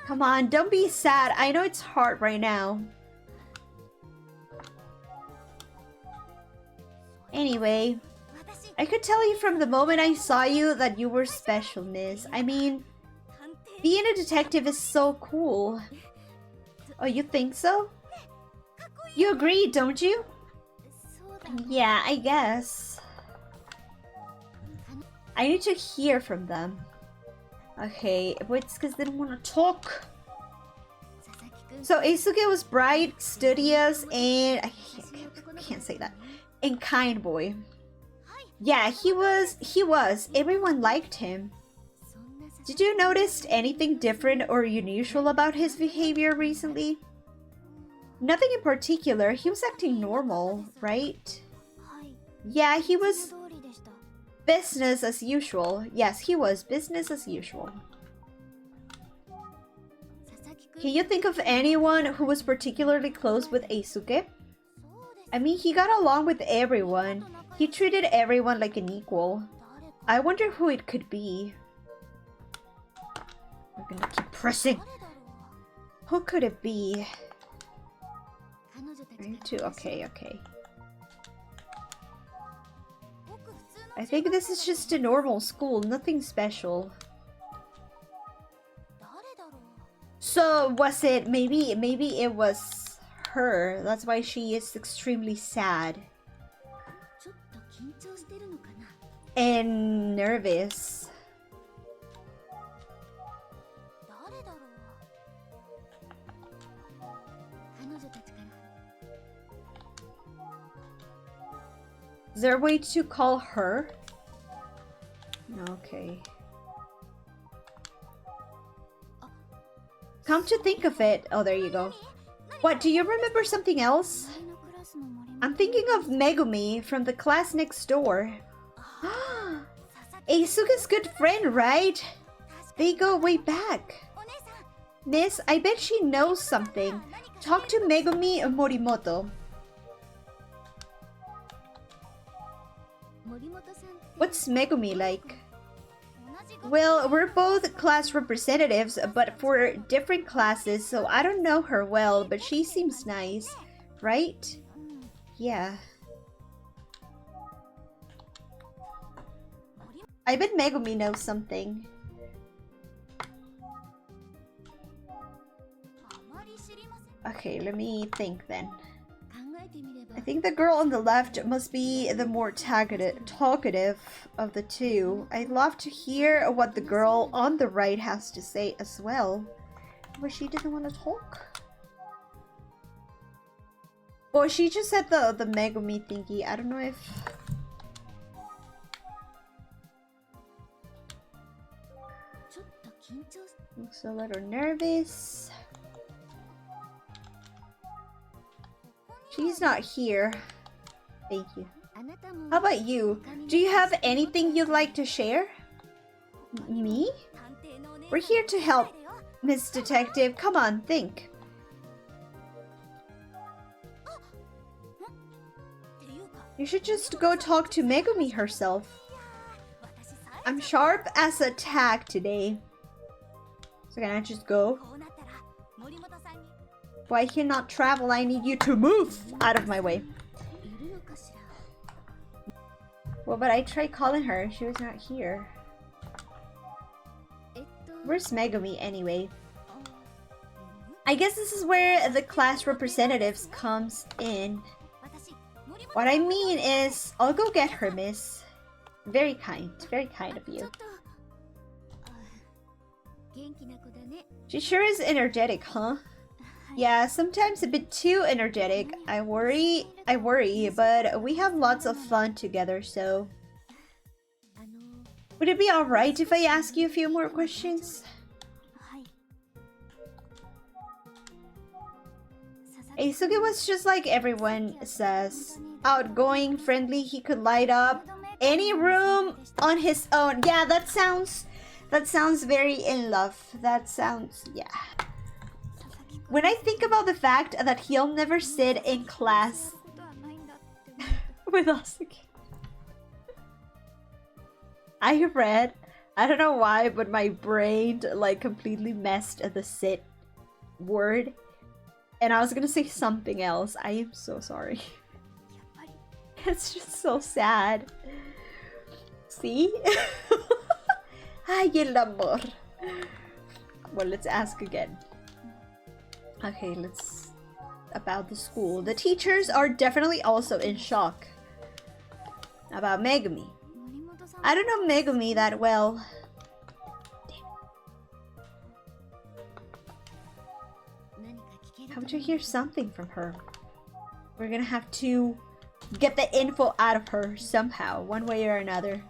Come on, don't be sad. I know it's hard right now. Anyway, I could tell you from the moment I saw you that you were special, miss. I mean, being a detective is so cool. Oh, you think so? You agree, don't you? Yeah, I guess. I need to hear from them. Okay, but it's because they don't want to talk. So Eisuke was bright, studious, and I can't say that. And kind boy. Yeah, he was. Everyone liked him. Did you notice anything different or unusual about his behavior recently? Nothing in particular. He was acting normal, right? Yeah, he was business as usual. Yes, he was business as usual. Can you think of anyone who was particularly close with Eisuke? I mean, he got along with everyone. He treated everyone like an equal. I wonder who it could be. I'm gonna keep pressing. Who could it be? Okay. I think this is just a normal school, nothing special. So was it maybe it was her? That's why she is extremely sad and nervous. Is there a way to call her? Okay. Come to think of it. Oh, there you go. What, do you remember something else? I'm thinking of Megumi from the class next door. Eisuke's good friend, right? They go way back. Miss, I bet she knows something. Talk to Megumi Morimoto. What's Megumi like? Well, we're both class representatives, but for different classes, so I don't know her well, but she seems nice, right? Yeah. I bet Megumi knows something. Okay, let me think then. I think the girl on the left must be the more talkative of the two. I'd love to hear what the girl on the right has to say as well. But she didn't want to talk. Well, she just said the Megumi thingy. I don't know if... Looks a little nervous. She's not here. Thank you. How about you? Do you have anything you'd like to share? Me? We're here to help, Miss Detective. Come on, think. You should just go talk to Megumi herself. I'm sharp as a tack today. So can I just go? Why I cannot travel, I need you to move out of my way. Well, but I tried calling her. She was not here. Where's Megumi anyway? I guess this is where the class representatives comes in. What I mean is, I'll go get her, miss. Very kind of you. She sure is energetic, huh? Yeah, sometimes a bit too energetic. I worry, but we have lots of fun together, so... Would it be alright if I ask you a few more questions? Eisuke was just like everyone says. Outgoing, friendly, he could light up any room on his own. Yeah, that sounds very in love. That sounds, yeah. When I think about the fact that he'll never sit in class with us again. I read, I don't know why, but my brain like completely messed the sit word. And I was gonna say something else. I am so sorry. It's just so sad. See? Ay, el amor. Well, let's ask again. Okay, let's... About the school. The teachers are definitely also in shock. About Megumi. I don't know Megumi that well. How would you hear something from her? We're gonna have to get the info out of her somehow, one way or another.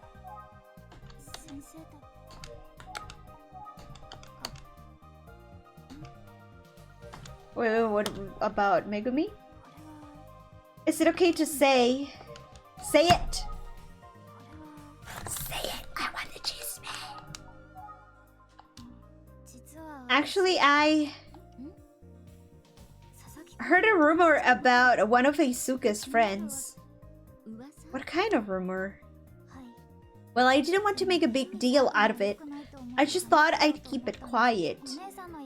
Wait, what about Megumi? Is it okay to say? Say it! Say it! I want the chisme! Actually, I heard a rumor about one of Eisuke's friends. What kind of rumor? Well, I didn't want to make a big deal out of it. I just thought I'd keep it quiet.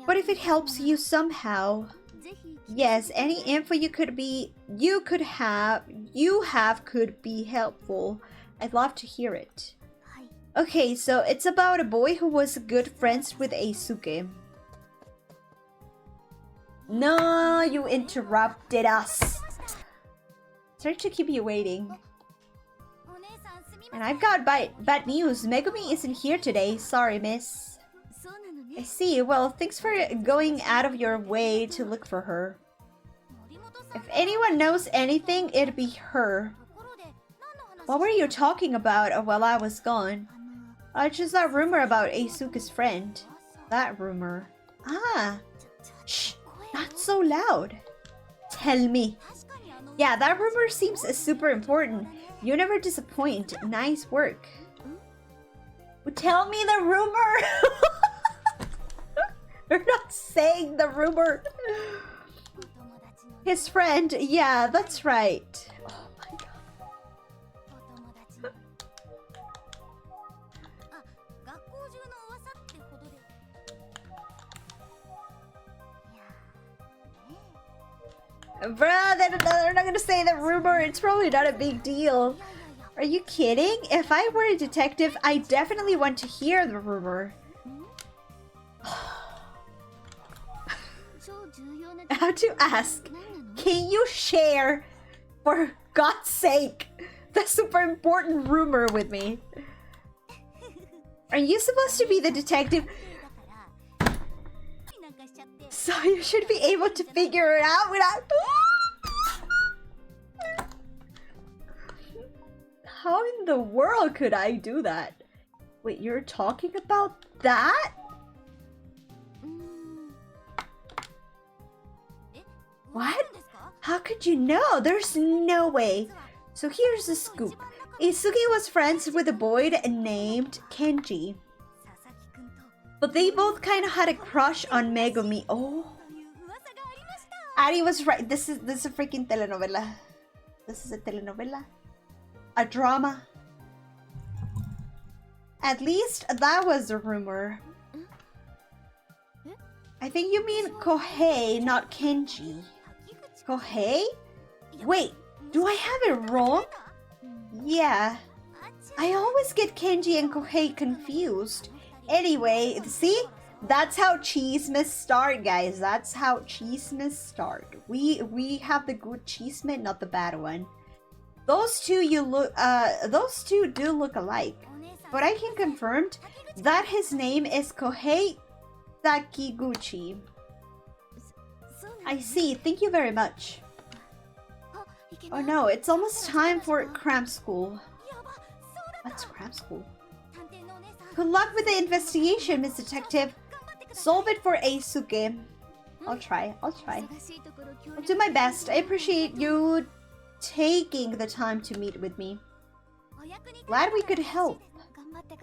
But if it helps you somehow... Yes, any info you could be helpful. I'd love to hear it. Okay, so it's about a boy who was good friends with Eisuke. No, you interrupted us. Sorry to keep you waiting. And I've got bad news. Megumi isn't here today. Sorry, miss. I see. Well, thanks for going out of your way to look for her. If anyone knows anything, it'd be her. What were you talking about while I was gone? Just that rumor about Eisuke's friend. That rumor. Ah. Shh. Not so loud. Tell me. Yeah, that rumor seems super important. You never disappoint. Nice work. Well, tell me the rumor. You're not saying the rumor. His friend. Yeah, that's right. Oh my god. Bruh, they're not gonna say the rumor. It's probably not a big deal. Are you kidding? If I were a detective, I definitely want to hear the rumor. I have to ask, can you share, for God's sake, the super important rumor with me? Are you supposed to be the detective? So you should be able to figure it out without... How in the world could I do that? Wait, you're talking about that? What? How could you know? There's no way. So here's the scoop. Eisuke was friends with a boy named Kenji. But they both kind of had a crush on Megumi. Oh. Ari was right. This is a freaking telenovela. This is a telenovela. A drama. At least that was a rumor. I think you mean Kohei, not Kenji. Kohei? Wait, do I have it wrong? Yeah. I always get Kenji and Kohei confused. Anyway, see? That's how chismes start, guys. That's how chismes start. We have the good chisme, not the bad one. Those two do look alike. But I can confirm that his name is Kohei Sakiguchi. I see. Thank you very much. Oh no, it's almost time for cram school. What's cram school? Good luck with the investigation, Miss Detective. Solve it for Eisuke. I'll try. I'll do my best. I appreciate you taking the time to meet with me. Glad we could help.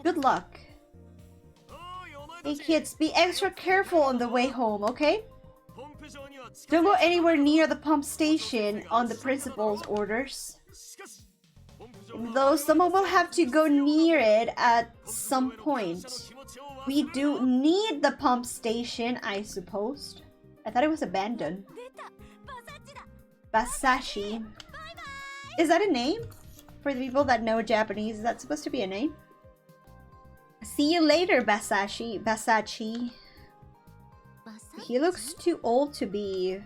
Good luck. Hey kids, be extra careful on the way home, okay? Don't go anywhere near the pump station on the principal's orders. Though someone will have to go near it at some point. We do need the pump station, I suppose. I thought it was abandoned. Basashi. Is that a name? For the people that know Japanese, is that supposed to be a name? See you later, Basachi. He looks too old to be...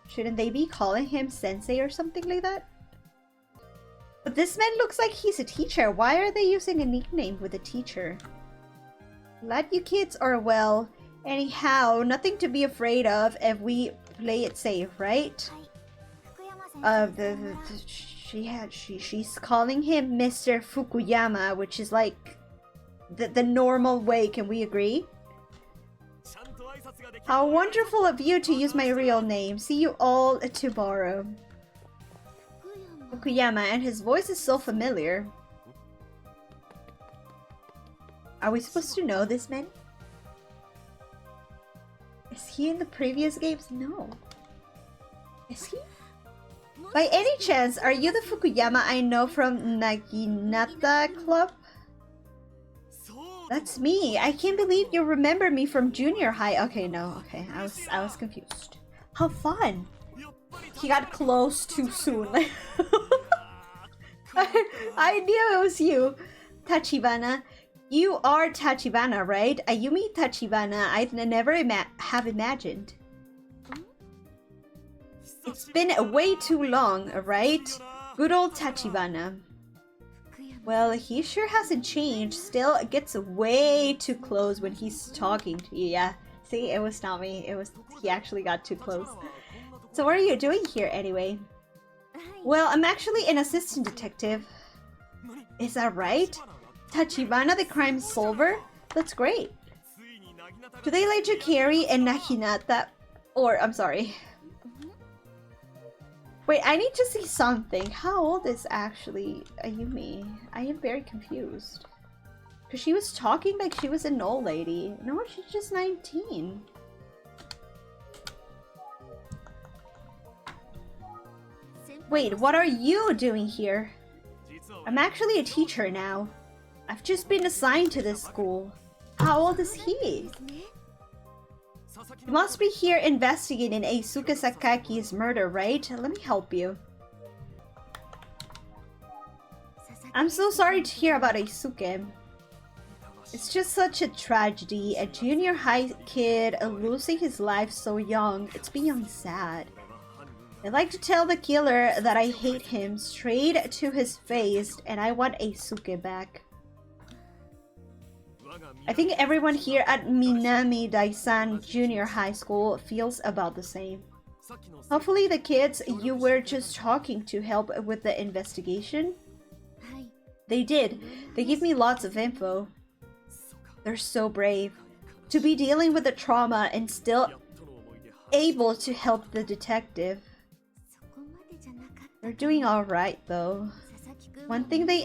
Shouldn't they be calling him sensei or something like that? But this man looks like he's a teacher. Why are they using a nickname with a teacher? Glad you kids are well. Anyhow, nothing to be afraid of if we play it safe, right? She's calling him Mr. Fukuyama, which is like the normal way. Can we agree? How wonderful of you to use my real name. See you all tomorrow. Fukuyama, and his voice is so familiar. Are we supposed to know this man? Is he in the previous games? No. Is he? By any chance, are you the Fukuyama I know from Naginata Club? That's me. I can't believe you remember me from junior high. Okay, no. Okay, I was confused. How fun. He got close too soon. I knew it was you. Tachibana. You are Tachibana, right? Ayumi Tachibana. I'd never have imagined. It's been way too long, right? Good old Tachibana. Well, he sure hasn't changed. Still, it gets way too close when he's talking to you. Yeah, see, it was not me. He actually got too close. So what are you doing here anyway? Well, I'm actually an assistant detective. Is that right? Tachibana the crime solver? That's great. Do they let you carry a Naginata? Or, I'm sorry. Wait, I need to see something. How old is actually Ayumi? I am very confused. Because she was talking like she was an old lady. No, she's just 19. Wait, what are you doing here? I'm actually a teacher now. I've just been assigned to this school. How old is he? You must be here investigating Eisuke Sakaki's murder, right? Let me help you. I'm so sorry to hear about Eisuke. It's just such a tragedy. A junior high kid losing his life so young. It's beyond sad. I'd like to tell the killer that I hate him straight to his face and I want Eisuke back. I think everyone here at Minami Daisan Junior High School feels about the same. Hopefully the kids you were just talking to help with the investigation. They did. They give me lots of info. They're so brave. To be dealing with the trauma and still able to help the detective. They're doing alright though. One thing they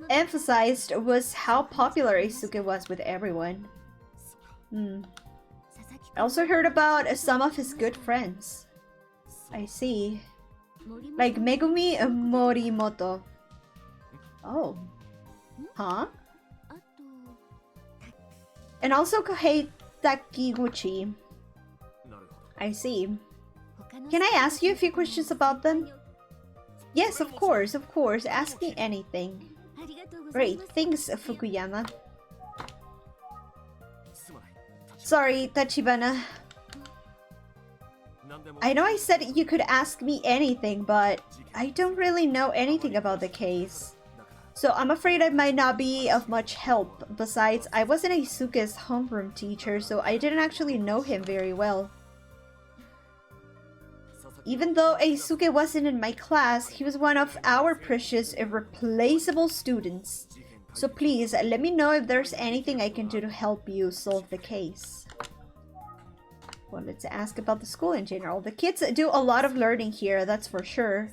emphasized was how popular Eisuke was with everyone. I also heard about some of his good friends. I see. Like Megumi Morimoto. Oh. Huh? And also Kohei Takiguchi. I see. Can I ask you a few questions about them? Yes, of course, ask me anything. Great, thanks, Fukuyama. Sorry, Tachibana. I know I said you could ask me anything, but I don't really know anything about the case. So I'm afraid I might not be of much help. Besides, I wasn't Eisuke's homeroom teacher, so I didn't actually know him very well. Even though Eisuke wasn't in my class, he was one of our precious, irreplaceable students. So please, let me know if there's anything I can do to help you solve the case. Well, let's ask about the school in general. The kids do a lot of learning here, that's for sure.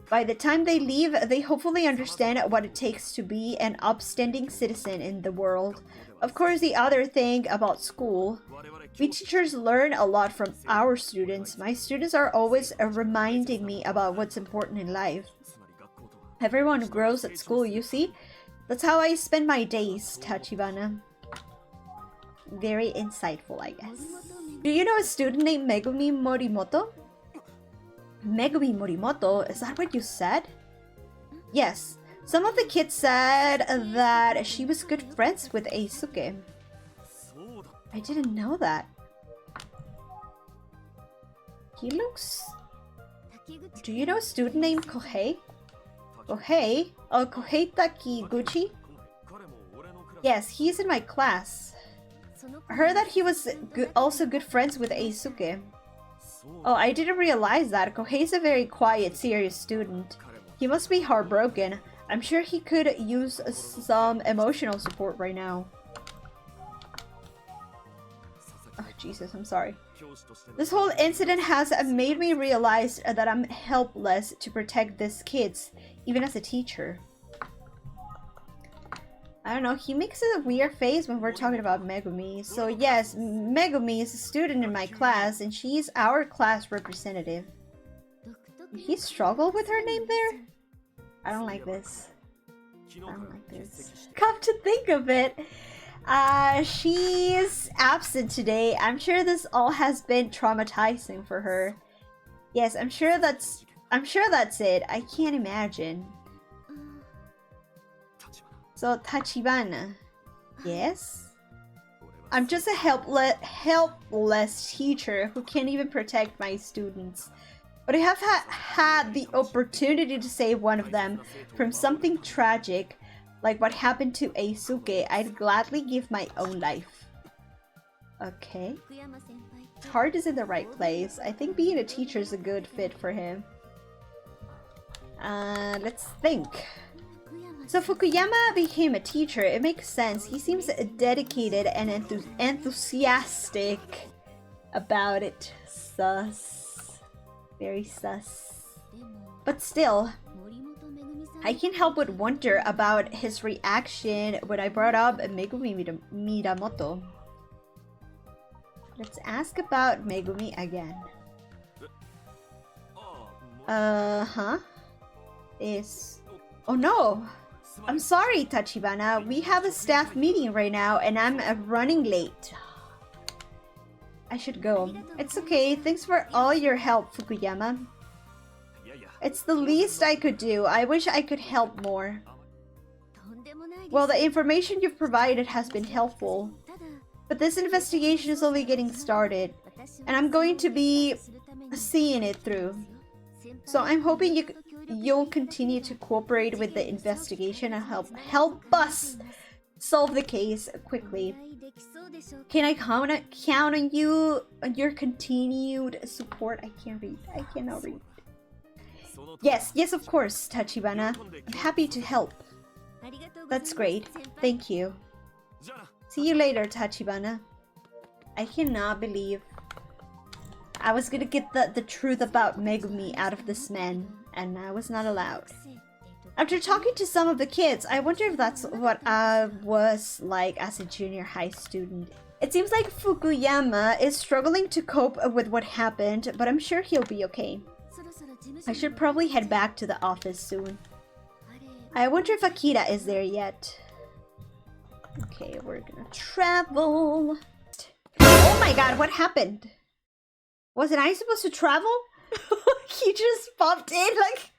By the time they leave, they hopefully understand what it takes to be an upstanding citizen in the world. Of course, the other thing about school, we teachers learn a lot from our students. My students are always reminding me about what's important in life. Everyone grows at school, you see? That's how I spend my days, Tachibana. Very insightful, I guess. Do you know a student named Megumi Morimoto? Megumi Morimoto? Is that what you said? Yes. Some of the kids said that she was good friends with Eisuke. I didn't know that. He looks... Do you know a student named Kohei? Kohei? Oh, Kohei Takiguchi? Yes, he's in my class. I heard that he was also good friends with Eisuke. Oh, I didn't realize that. Kohei's a very quiet, serious student. He must be heartbroken. I'm sure he could use some emotional support right now. Oh, Jesus, I'm sorry. This whole incident has made me realize that I'm helpless to protect these kids, even as a teacher. I don't know, he makes a weird face when we're talking about Megumi. So yes, Megumi is a student in my class, and she's our class representative. Did he struggle with her name there? I don't like this. I don't like this. Come to think of it, she's absent today. I'm sure this all has been traumatizing for her. Yes, I'm sure that's it. I can't imagine. So Tachibana, yes? I'm just a helpless teacher who can't even protect my students. But I have had the opportunity to save one of them from something tragic, like what happened to Eisuke. I'd gladly give my own life. Okay. His heart is in the right place. I think being a teacher is a good fit for him. Let's think. So Fukuyama became a teacher. It makes sense. He seems dedicated and enthusiastic about it. Sus. Very sus. But still, I can't help but wonder about his reaction when I brought up Megumi Miramoto. Let's ask about Megumi again. Oh no! I'm sorry, Tachibana. We have a staff meeting right now and I'm running late. I should go. It's okay. Thanks for all your help, Fukuyama. It's the least I could do. I wish I could help more. Well, the information you've provided has been helpful. But this investigation is only getting started, and I'm going to be seeing it through. So I'm hoping you'll continue to cooperate with the investigation and help us solve the case quickly. Can I count on you, on your continued support? I can't read. I cannot read. Yes, of course, Tachibana. I'm happy to help. That's great. Thank you. See you later, Tachibana. I cannot believe I was gonna get the truth about Megumi out of this man, and I was not allowed. After talking to some of the kids, I wonder if that's what I was like as a junior high student. It seems like Fukuyama is struggling to cope with what happened, but I'm sure he'll be okay. I should probably head back to the office soon. I wonder if Akira is there yet. Okay, we're gonna travel. Oh my god, what happened? Wasn't I supposed to travel? He just popped in like...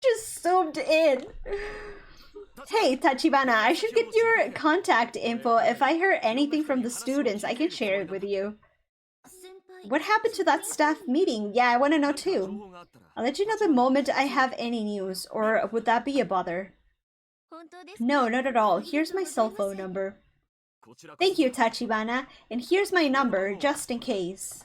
just zoomed in. Hey, Tachibana, I should get your contact info. If I hear anything from the students, I can share it with you. What happened to that staff meeting? Yeah, I want to know too. I'll let you know the moment I have any news, or would that be a bother? No, not at all. Here's my cell phone number. Thank you, Tachibana, and here's my number, just in case.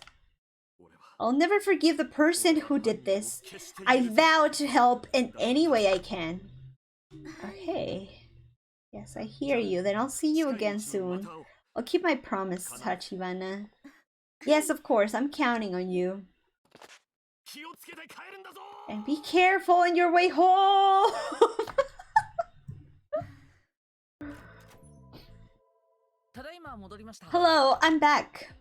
I'll never forgive the person who did this. I vow to help in any way I can. Okay. Yes, I hear you. Then I'll see you again soon. I'll keep my promise, Tachibana. Yes, of course. I'm counting on you. And be careful on your way home! Hello, I'm back.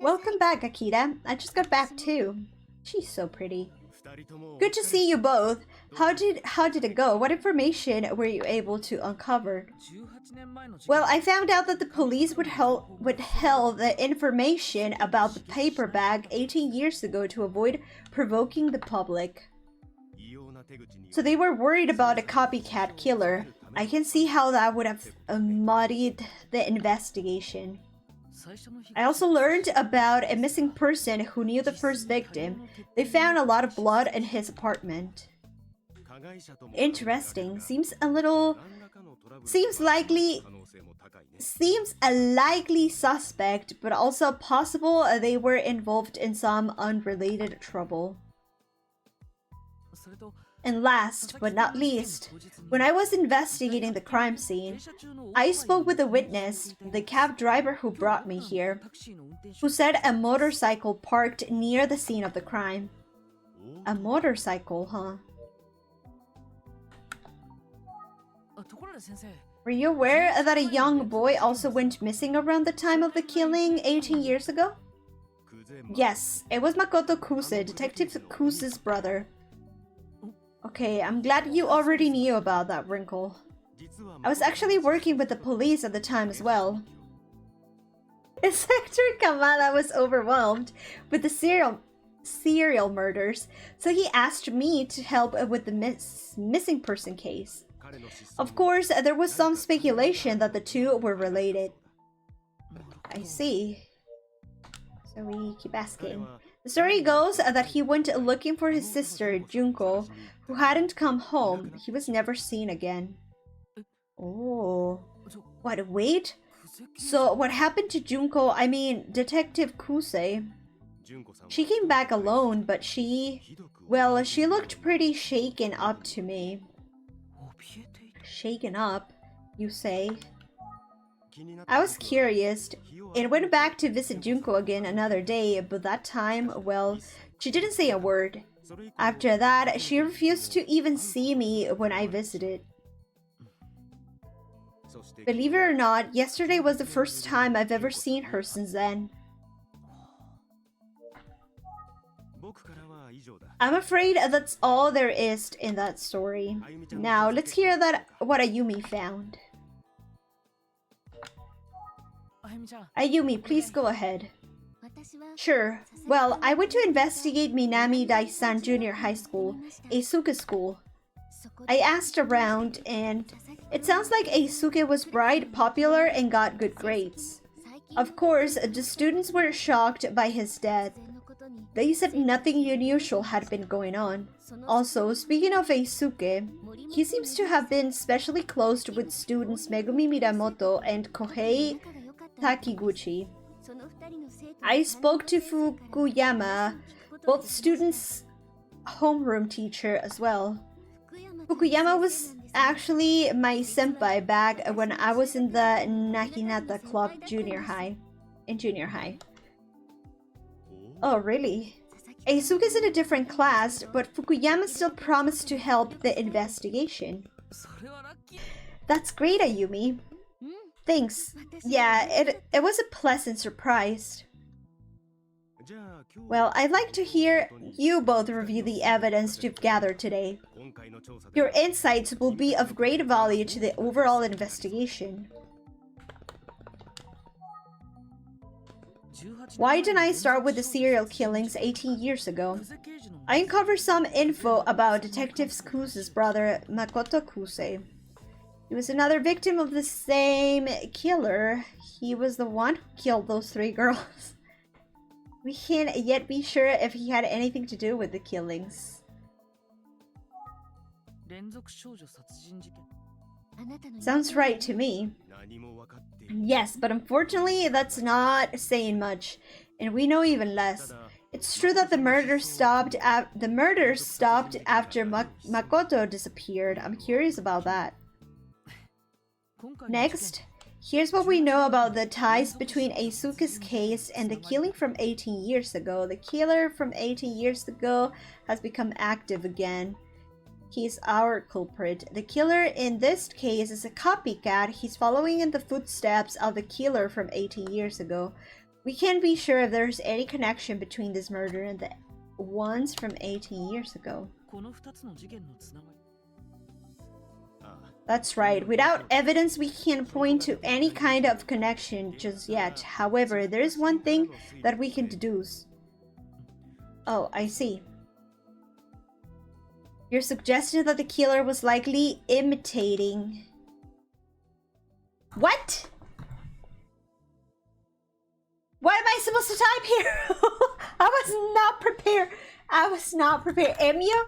Welcome back, Akira. I just got back too. She's so pretty. Good to see you both. How did it go? What information were you able to uncover? Well, I found out that the police withheld the information about the paper bag 18 years ago to avoid provoking the public. So they were worried about a copycat killer. I can see how that would have muddied the investigation. I also learned about a missing person who knew the first victim. They found a lot of blood in his apartment. Interesting. Seems a likely suspect, but also possible they were involved in some unrelated trouble. And last but not least, when I was investigating the crime scene, I spoke with a witness, the cab driver who brought me here, who said a motorcycle parked near the scene of the crime. A motorcycle, huh? Were you aware that a young boy also went missing around the time of the killing 18 years ago? Yes, it was Makoto Kuse, Detective Kuse's brother. Okay, I'm glad you already knew about that wrinkle. I was actually working with the police at the time as well. Inspector Kamada was overwhelmed with the serial murders, so he asked me to help with the missing person case. Of course, there was some speculation that the two were related. I see. So we keep asking. The story goes that he went looking for his sister, Junko, who hadn't come home. He was never seen again. Oh. What, wait? So what happened to Junko, I mean, Detective Kuse? She came back alone, but she looked pretty shaken up to me. Shaken up, you say? I was curious and went back to visit Junko again another day, but that time, well, she didn't say a word. After that, she refused to even see me when I visited. Believe it or not, yesterday was the first time I've ever seen her since then. I'm afraid that's all there is in that story. Now, let's hear what Ayumi found. Ayumi, please go ahead. Sure. Well, I went to investigate Minami Daisan Junior High School, Eisuke School. I asked around, and it sounds like Eisuke was bright, popular, and got good grades. Of course, the students were shocked by his death. They said nothing unusual had been going on. Also, speaking of Eisuke, he seems to have been specially close with students Megumi Minamoto and Kohei Takiguchi. I spoke to Fukuyama, both students' homeroom teacher as well. Fukuyama was actually my senpai back when I was in the Naginata Club in junior high. Oh, really? Eisuke's in a different class, but Fukuyama still promised to help the investigation. That's great, Ayumi. Thanks. Yeah, it was a pleasant surprise. Well, I'd like to hear you both review the evidence you've gathered today. Your insights will be of great value to the overall investigation. Why didn't I start with the serial killings 18 years ago? I uncovered some info about Detective Kuse's brother, Makoto Kuse. He was another victim of the same killer. He was the one who killed those 3 girls. We can't yet be sure if he had anything to do with the killings. Sounds right to me. Yes, but unfortunately that's not saying much, and we know even less. It's true that the murders stopped after Makoto disappeared. I'm curious about that. Next, here's what we know about the ties between Eisuke's case and the killing from 18 years ago. The killer from 18 years ago has become active again. He's our culprit. The killer in this case is a copycat. He's following in the footsteps of the killer from 18 years ago. We can't be sure if there's any connection between this murder and the ones from 18 years ago. That's right. Without evidence, we can't point to any kind of connection just yet. However, there is one thing that we can deduce. Oh, I see. Your suggestion that the killer was likely imitating. What? What am I supposed to type here? I was not prepared. I was not prepared. Emio?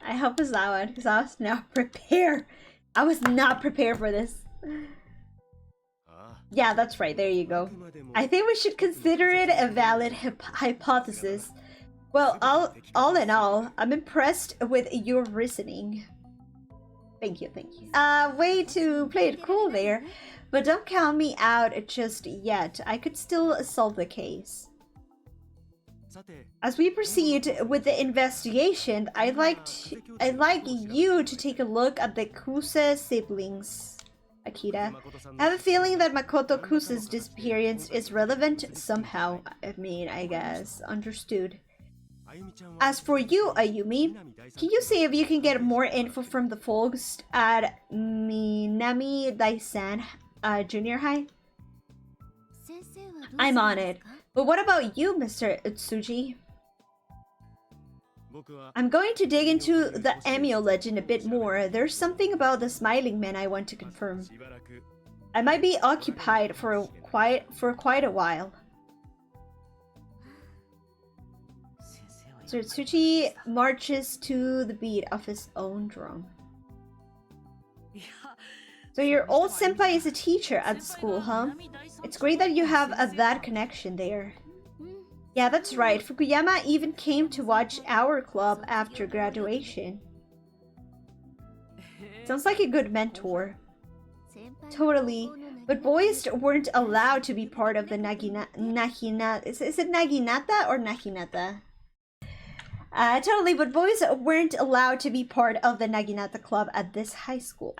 I hope it's that one, because I was not prepared. I was not prepared for this. Yeah, that's right. There you go. I think we should consider it a valid hypothesis. Well, all in all, I'm impressed with your reasoning. Thank you, thank you. Way to play it cool there, but don't count me out just yet. I could still solve the case. As we proceed with the investigation, I'd like you to take a look at the Kusa siblings. Akira, I have a feeling that Makoto Kusa's disappearance is relevant somehow. I mean, I guess. Understood. As for you, Ayumi, can you see if you can get more info from the folks at Minami Daisan Junior High? I'm on it. But what about you, Mr. Utsuji? I'm going to dig into the Emio legend a bit more. There's something about the smiling man I want to confirm. I might be occupied for quite a while. So Utsuji marches to the beat of his own drum. So your old senpai is a teacher at the school, huh? It's great that you have that connection there. Yeah, that's right. Fukuyama even came to watch our club after graduation. Sounds like a good mentor. Totally. But boys weren't allowed to be part of the Naginata. Is it Naginata or Naginata? Totally, but boys weren't allowed to be part of the Naginata club at his high school.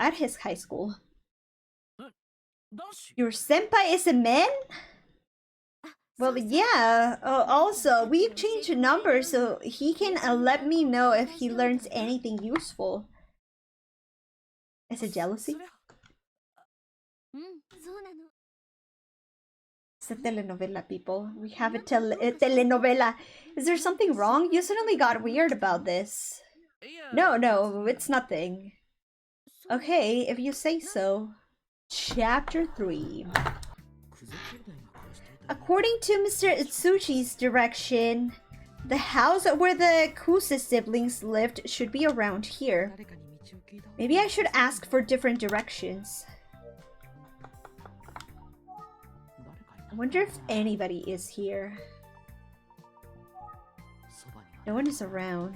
Your senpai is a man? Well, yeah. Also, we exchanged a number so he can let me know if he learns anything useful. Is it jealousy? It's a telenovela, people. We have a telenovela. Is there something wrong? You suddenly got weird about this. No, it's nothing. Okay, if you say so. Chapter 3. According to Mr. Utsuji's direction, the house where the Kusa siblings lived should be around here. Maybe I should ask for different directions. I wonder if anybody is here. No one is around.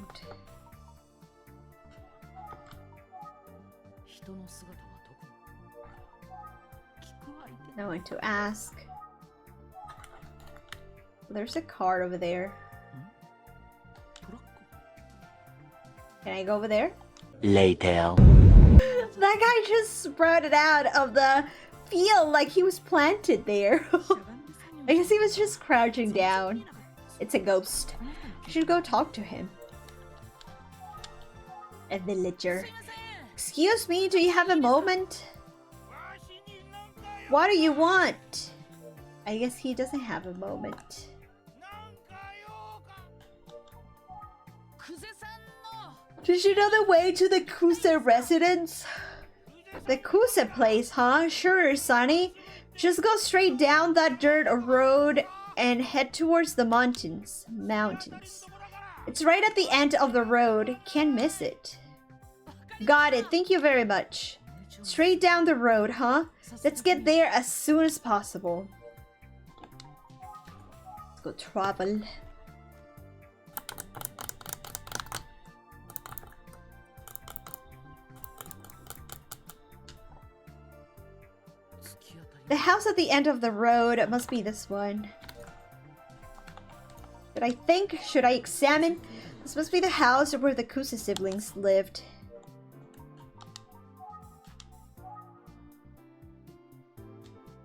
No one to ask. There's a car over there. Can I go over there? Later. That guy just sprouted out of the field like he was planted there. I guess he was just crouching down. It's a ghost. I should go talk to him. A villager. Excuse me, do you have a moment? What do you want? I guess he doesn't have a moment. Did you know the way to the Kusa residence? The Kusa place, huh? Sure, Sonny. Just go straight down that dirt road and head towards the mountains. It's right at the end of the road. Can't miss it. Got it. Thank you very much. Straight down the road, huh? Let's get there as soon as possible. Let's go travel. The house at the end of the road must be this one. Should I examine? This must be the house where the Kusa siblings lived.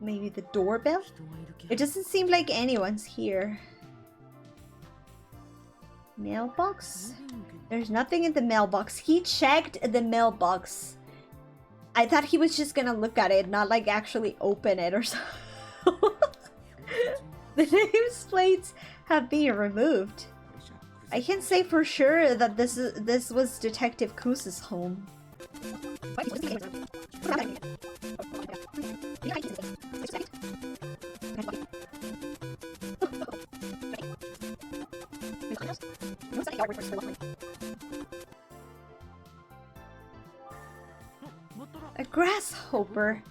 Maybe the doorbell? It doesn't seem like anyone's here. Mailbox? There's nothing in the mailbox. He checked the mailbox. I thought he was just gonna look at it, not like actually open it or something. The nameplates have been removed. I can't say for sure that this was Detective Kusa's home. A grasshopper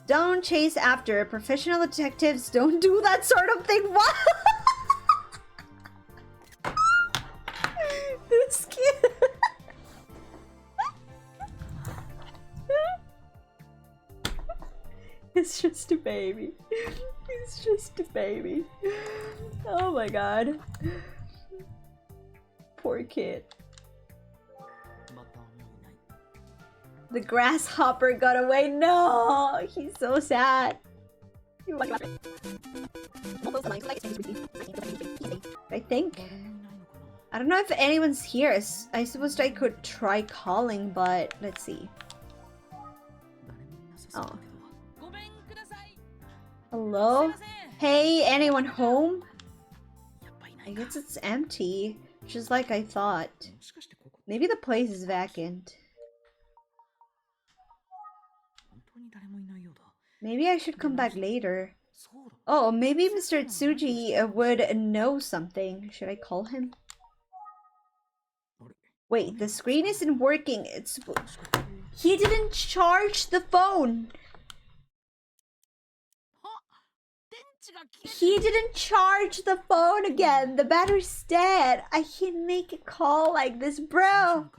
don't chase after. Professional detectives don't do that sort of thing. What? This kid. It's just a baby. He's just a baby. Oh my god. Poor kid. The grasshopper got away. No, he's so sad. I think. I don't know if anyone's here. I suppose I could try calling, but let's see. Oh. Hello? Hey, anyone home? I guess it's empty, just like I thought. Maybe the place is vacant. Maybe I should come back later. Oh, maybe Mr. Tsuji would know something. Should I call him? Wait, the screen isn't working. He didn't charge the phone. He didn't charge the phone again. The battery's dead. I can't make a call like this, bro.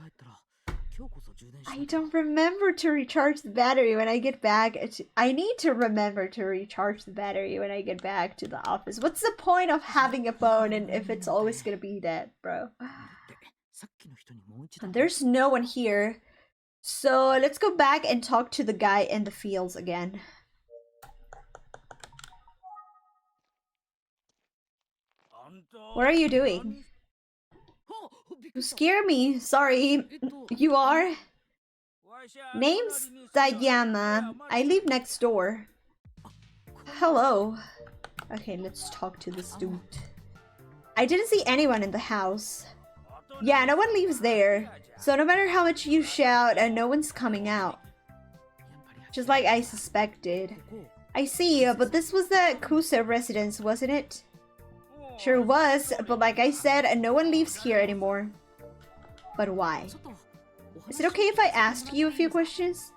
I don't remember to recharge the battery when I get back. I need to remember to recharge the battery when I get back to the office. What's the point of having a phone and if it's always gonna be dead, bro? And there's no one here. So let's go back and talk to the guy in the fields again. What are you doing? You scare me. Sorry. You are? Name's Dayama. I live next door. Hello. Okay, let's talk to this dude. I didn't see anyone in the house. Yeah, no one lives there. So no matter how much you shout, no one's coming out. Just like I suspected. I see, but this was the Kusa residence, wasn't it? Sure was, but like I said, no one lives here anymore. But why? Is it okay if I ask you a few questions?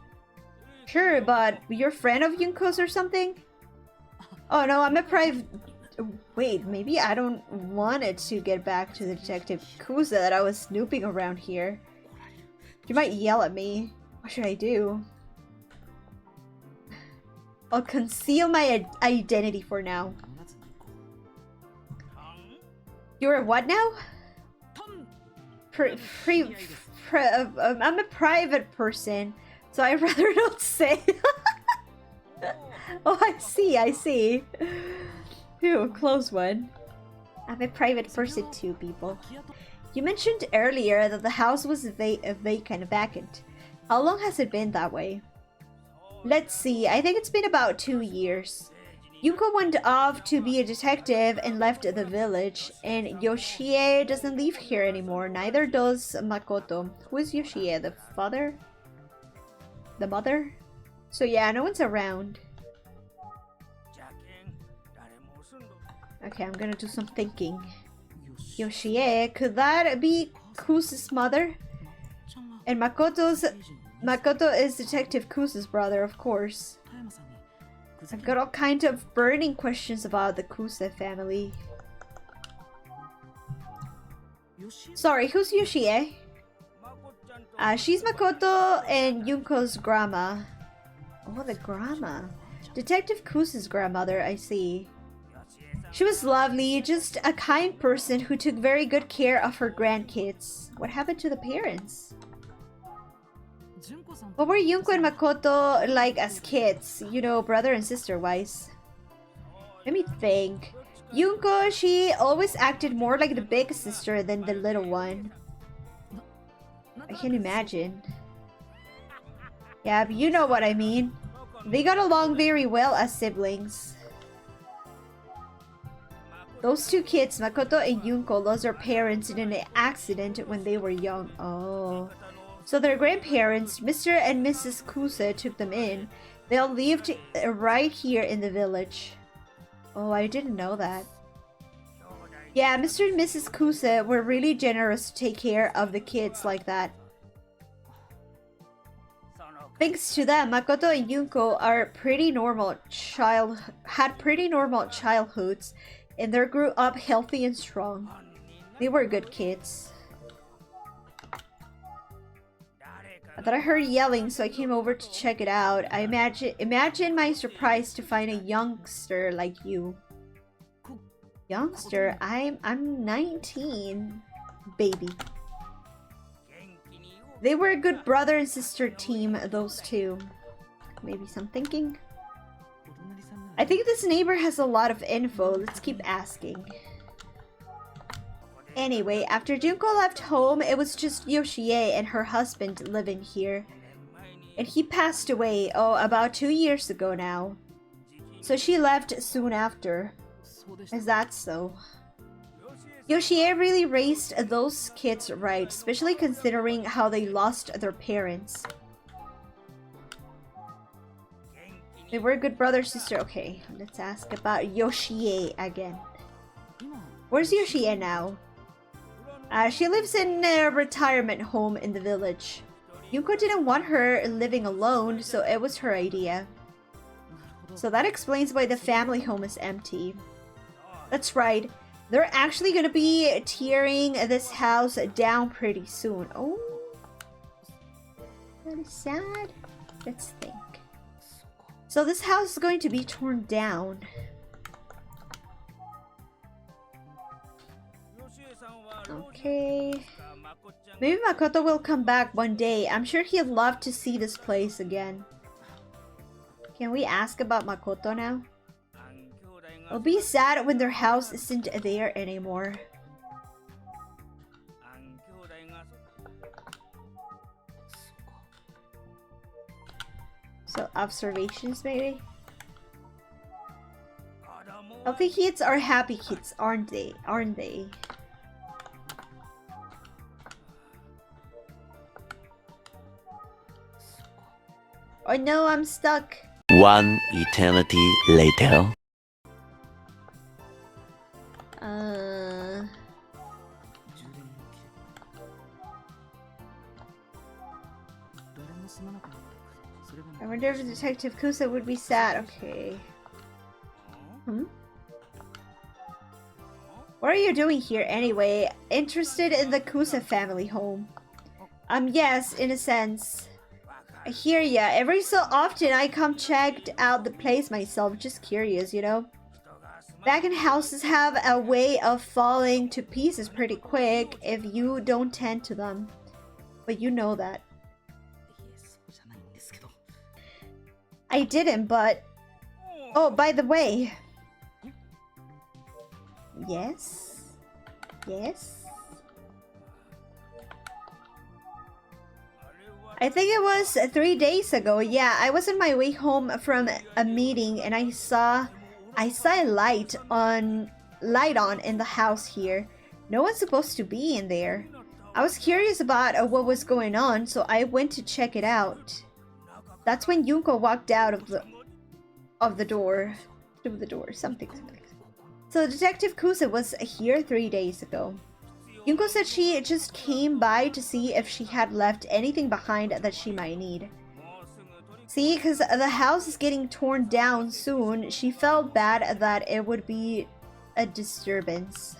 Sure, but you're a friend of Yunko's or something? Oh no, I'm a private... Wait, maybe I don't want it to get back to the Detective Kusa that I was snooping around here. You might yell at me. What should I do? I'll conceal my identity for now. You're a what now? I'm a private person, so I'd rather not say. Oh, I see. Phew, close one. I'm a private person too, people. You mentioned earlier that the house was vacant. How long has it been that way? Let's see, I think it's been about 2 years. Yunko went off to be a detective and left the village, and Yoshie doesn't live here anymore, neither does Makoto. Who is Yoshie, the father? The mother? So yeah, no one's around. Okay, I'm gonna do some thinking. Yoshie, could that be Kusa's mother? And Makoto is Detective Kusa's brother, of course. I've got all kinds of burning questions about the Kusa family. Sorry, who's Yoshie? She's Makoto and Yunko's grandma. Oh, the grandma. Detective Kusa's grandmother, I see. She was lovely, just a kind person who took very good care of her grandkids. What happened to the parents? What were Yunko and Makoto like as kids? You know, brother and sister wise. Let me think. Yunko, she always acted more like the big sister than the little one. I can imagine. Yeah, but you know what I mean. They got along very well as siblings. Those two kids, Makoto and Junko, lost their parents in an accident when they were young. Oh. So their grandparents, Mr. and Mrs. Kusa, took them in. They all lived right here in the village. Oh, I didn't know that. Yeah, Mr. and Mrs. Kusa were really generous to take care of the kids like that. Thanks to them, Makoto and Junko had pretty normal childhoods, and they grew up healthy and strong. They were good kids. I thought I heard yelling, so I came over to check it out. I imagine my surprise to find a youngster like you. Youngster? I'm 19, baby. They were a good brother and sister team, those two. Maybe some thinking. I think this neighbor has a lot of info. Let's keep asking. Anyway, after Junko left home, it was just Yoshie and her husband living here. And he passed away, about 2 years ago now. So she left soon after. Is that so? Yoshie really raised those kids right, especially considering how they lost their parents. They were a good brother-sister. Okay, let's ask about Yoshie again. Where's Yoshie now? She lives in a retirement home in the village. Yuko didn't want her living alone, so it was her idea. So that explains why the family home is empty. That's right. They're actually gonna be tearing this house down pretty soon. Oh, that is sad. Let's think. So this house is going to be torn down. Okay. Maybe Makoto will come back one day. I'm sure he'd love to see this place again. Can we ask about Makoto now? It'll be sad when their house isn't there anymore. So observations maybe? Healthy kids are happy kids, aren't they? Aren't they? Oh no, I'm stuck. One eternity later. I wonder if Detective Kusa would be sad. Okay. What are you doing here anyway? Interested in the Kusa family home? Yes, in a sense. I hear ya. Every so often I come check out the place myself. Just curious, you know? Vacant houses have a way of falling to pieces pretty quick if you don't tend to them. But you know that. I didn't, but... Oh, by the way. Yes? Yes? I think it was 3 days ago. Yeah, I was on my way home from a meeting and I saw a light on in the house here. No one's supposed to be in there. I was curious about what was going on, so I went to check it out. That's when Junko walked out of the door. Through the door. Something. So Detective Kusa was here 3 days ago. Junko said she just came by to see if she had left anything behind that she might need. See, because the house is getting torn down soon, she felt bad that it would be a disturbance.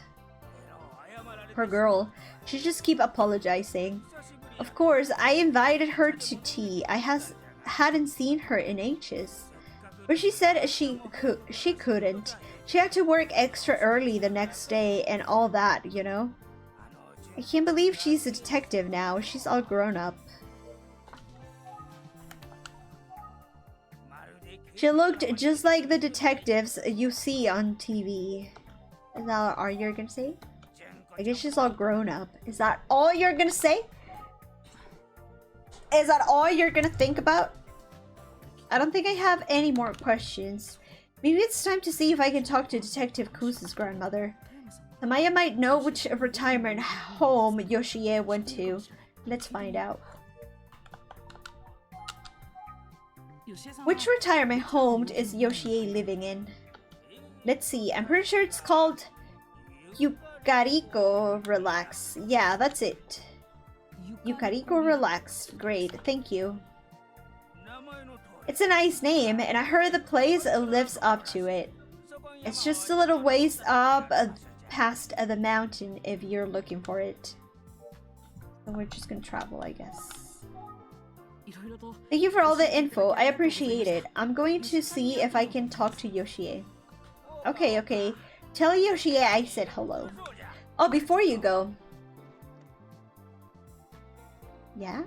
Poor girl. She just keep apologizing. Of course, I invited her to tea. I hadn't seen her in ages. But she said she couldn't. She had to work extra early the next day and all that, you know? I can't believe she's a detective now. She's all grown up. She looked just like the detectives you see on TV. Is that all you're gonna say? I guess she's all grown up. Is that all you're gonna say? Is that all you're gonna think about? I don't think I have any more questions. Maybe it's time to see if I can talk to Detective Kusa's grandmother. Tamaya might know which retirement home Yoshie went to. Let's find out. Which retirement home is Yoshie living in? Let's see, I'm pretty sure it's called Yukariko Relax. Yeah, that's it. Yukariko Relax. Great, thank you. It's a nice name, and I heard the place lives up to it. It's just a little ways up past the mountain if you're looking for it. So we're just gonna travel, I guess. Thank you for all the info. I appreciate it. I'm going to see if I can talk to Yoshie. Okay, okay. Tell Yoshie I said hello. Oh, before you go. Yeah?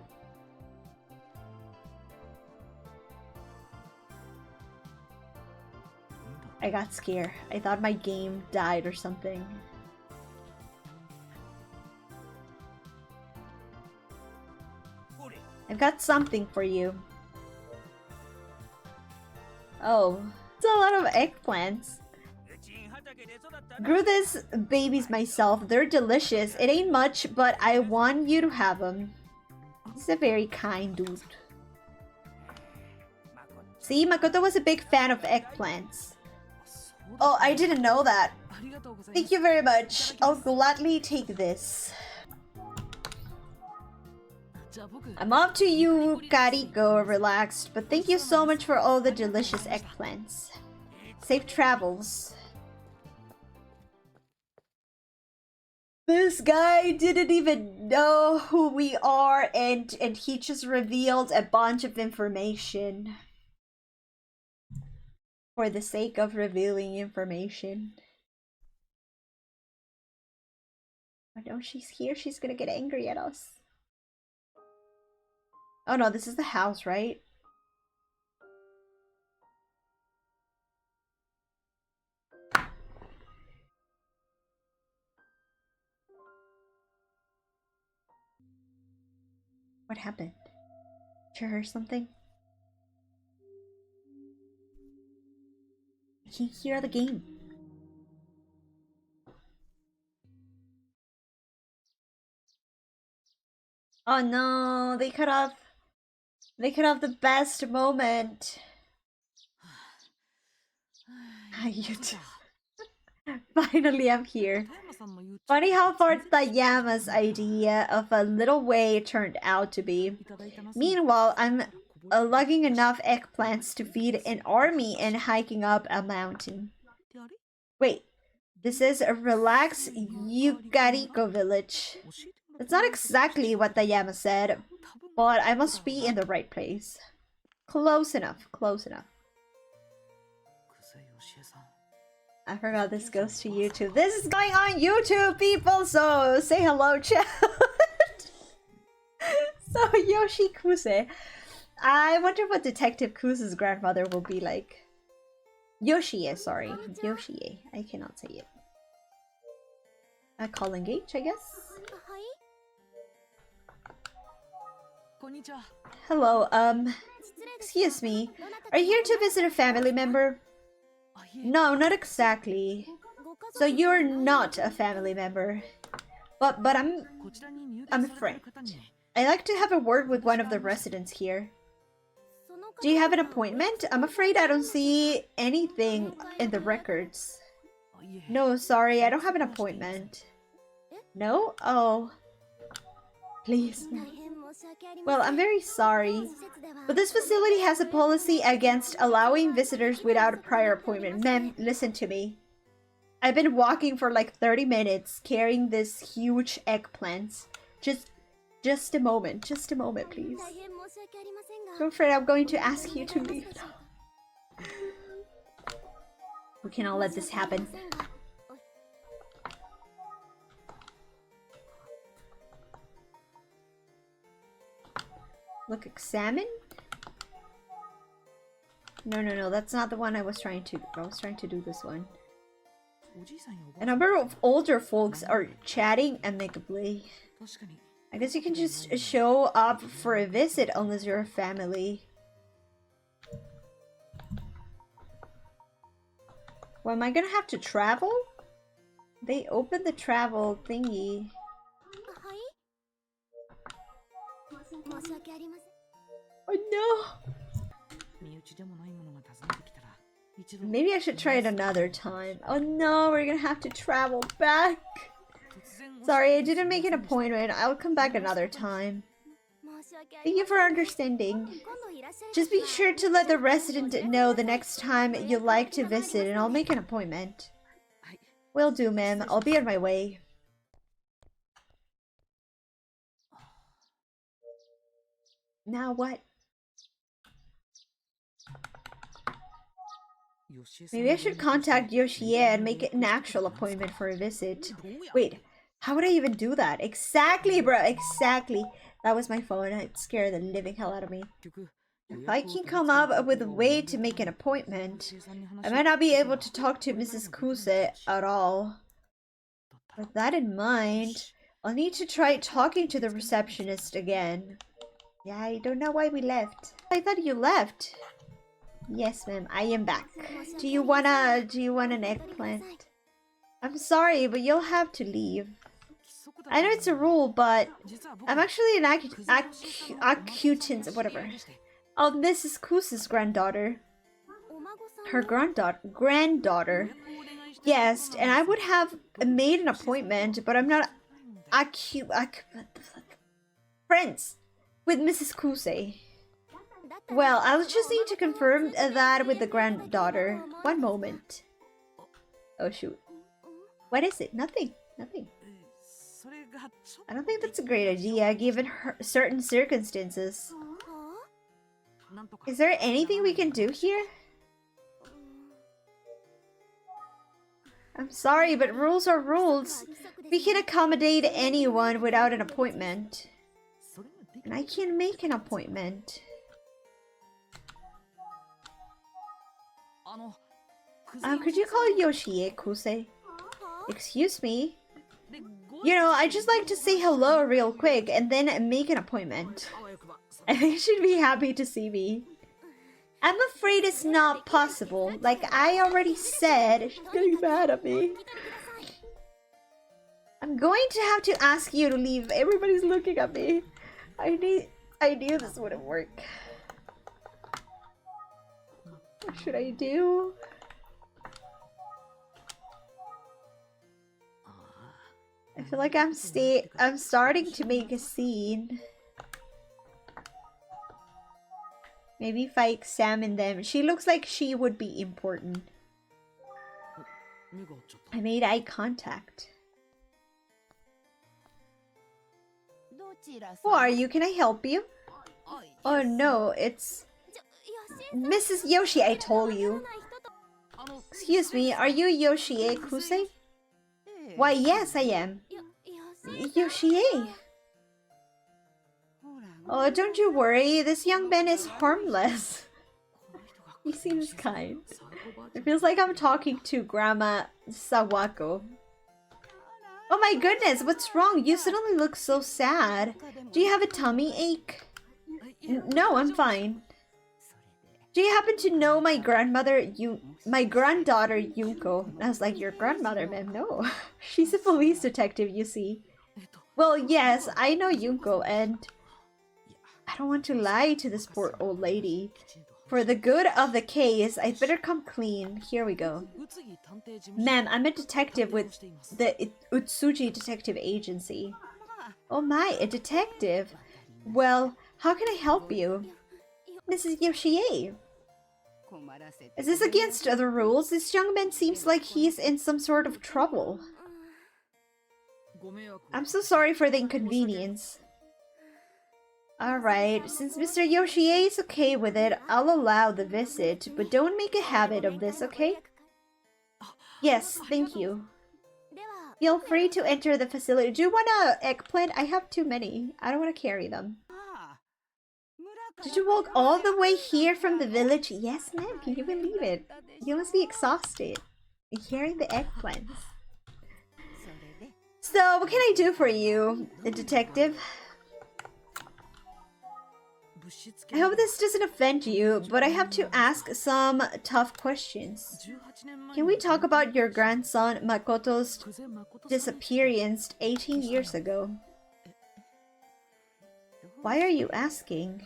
I got scared. I thought my game died or something. I've got something for you. Oh, it's a lot of eggplants. Grew these babies myself. They're delicious. It ain't much, but I want you to have them. He's a very kind dude. See, Makoto was a big fan of eggplants. Oh, I didn't know that. Thank you very much. I'll gladly take this. I'm off to you, Kariko, relaxed, but thank you so much for all the delicious eggplants. Safe travels. This guy didn't even know who we are, and he just revealed a bunch of information. For the sake of revealing information. Oh no, she's here. She's gonna get angry at us. Oh no, this is the house, right? What happened? Did you hear something? I can't hear the game. Oh no, they cut off the best moment. You too. Finally, I'm here. Funny how far Tayama's idea of a little way turned out to be. Meanwhile, I'm lugging enough eggplants to feed an army and hiking up a mountain. Wait, this is a relaxed Yukariko village. That's not exactly what Tayama said, but I must be in the right place. Close enough, close enough. I forgot this goes to YouTube. This is going on YouTube, people, so say hello, chat. So, Yoshi Kuse. I wonder what Detective Kuse's grandmother will be like. Yoshie, sorry. Yoshie. I cannot say it. A call engage, I guess? Hello, excuse me. Are you here to visit a family member? No, not exactly. So you're not a family member. But I'm a friend. I'd like to have a word with one of the residents here. Do you have an appointment? I'm afraid I don't see anything in the records. No, sorry, I don't have an appointment. No? Oh. Please. Well, I'm very sorry, but this facility has a policy against allowing visitors without a prior appointment. Ma'am, listen to me. I've been walking for like 30 minutes carrying this huge eggplants. Just a moment, please. I'm afraid I'm going to ask you to leave now. We cannot let this happen. Look, examine? No, that's not the one I was trying to do this one. A number of older folks are chatting amicably. I guess you can just show up for a visit unless you're a family. Well, am I gonna have to travel? They opened the travel thingy. Oh no! Maybe I should try it another time. Oh no, we're gonna have to travel back. Sorry, I didn't make an appointment. I'll come back another time. Thank you for understanding. Just be sure to let the resident know the next time you'd like to visit and I'll make an appointment. Will do, ma'am. I'll be on my way. Now what? Maybe I should contact Yoshie and make it an actual appointment for a visit. Wait, how would I even do that? Exactly, bro. Exactly. That was my phone. It scared the living hell out of me. If I can come up with a way to make an appointment, I might not be able to talk to Mrs. Kuse at all. With that in mind, I'll need to try talking to the receptionist again. Yeah, I don't know why we left. I thought you left. Yes, ma'am, I am back. Do you want an eggplant? I'm sorry, but you'll have to leave. I know it's a rule, but I'm actually an acutance, whatever. Oh, Mrs. Kuse's granddaughter. Her granddaughter. Yes, and I would have made an appointment, but I'm not friends with Mrs. Kuse. Well, I'll just need to confirm that with the granddaughter. One moment. Oh shoot. What is it? Nothing. Nothing. I don't think that's a great idea, given certain circumstances. Is there anything we can do here? I'm sorry, but rules are rules. We can accommodate anyone without an appointment. And I can't make an appointment. Could you call Yoshie Kuse? Excuse me? You know, I just like to say hello real quick and then make an appointment. I think she'd be happy to see me. I'm afraid it's not possible. Like I already said, she's getting mad at me. I'm going to have to ask you to leave. Everybody's looking at me. I knew this wouldn't work. What should I do? I feel like I'm starting to make a scene. Maybe if I examine them. She looks like she would be important. I made eye contact. Who are you? Can I help you? Oh no, it's Mrs. Yoshie, I told you. Excuse me, are you Yoshie Kuse? Why, yes, I am. Yoshie. Oh, don't you worry. This young man is harmless. He seems kind. It feels like I'm talking to Grandma Sawako. Oh my goodness, what's wrong? You suddenly look so sad. Do you have a tummy ache? No, I'm fine. Do you happen to know my granddaughter Yunko? I was like, your grandmother, ma'am? No. She's a police detective, you see. Well, yes, I know Yunko, and I don't want to lie to this poor old lady. For the good of the case, I'd better come clean. Here we go. Ma'am, I'm a detective with the Utsuji Detective Agency. Oh my, a detective? Well, how can I help you? Mrs. Yoshie. Is this against other rules? This young man seems like he's in some sort of trouble. I'm so sorry for the inconvenience. Alright, since Mr. Yoshie is okay with it, I'll allow the visit, but don't make a habit of this, okay? Yes, thank you. Feel free to enter the facility. Do you want an eggplant? I have too many. I don't want to carry them. Did you walk all the way here from the village? Yes, ma'am. Can you believe it? You must be exhausted. Carrying the eggplants. So, what can I do for you, the detective? I hope this doesn't offend you, but I have to ask some tough questions. Can we talk about your grandson Makoto's disappearance 18 years ago? Why are you asking?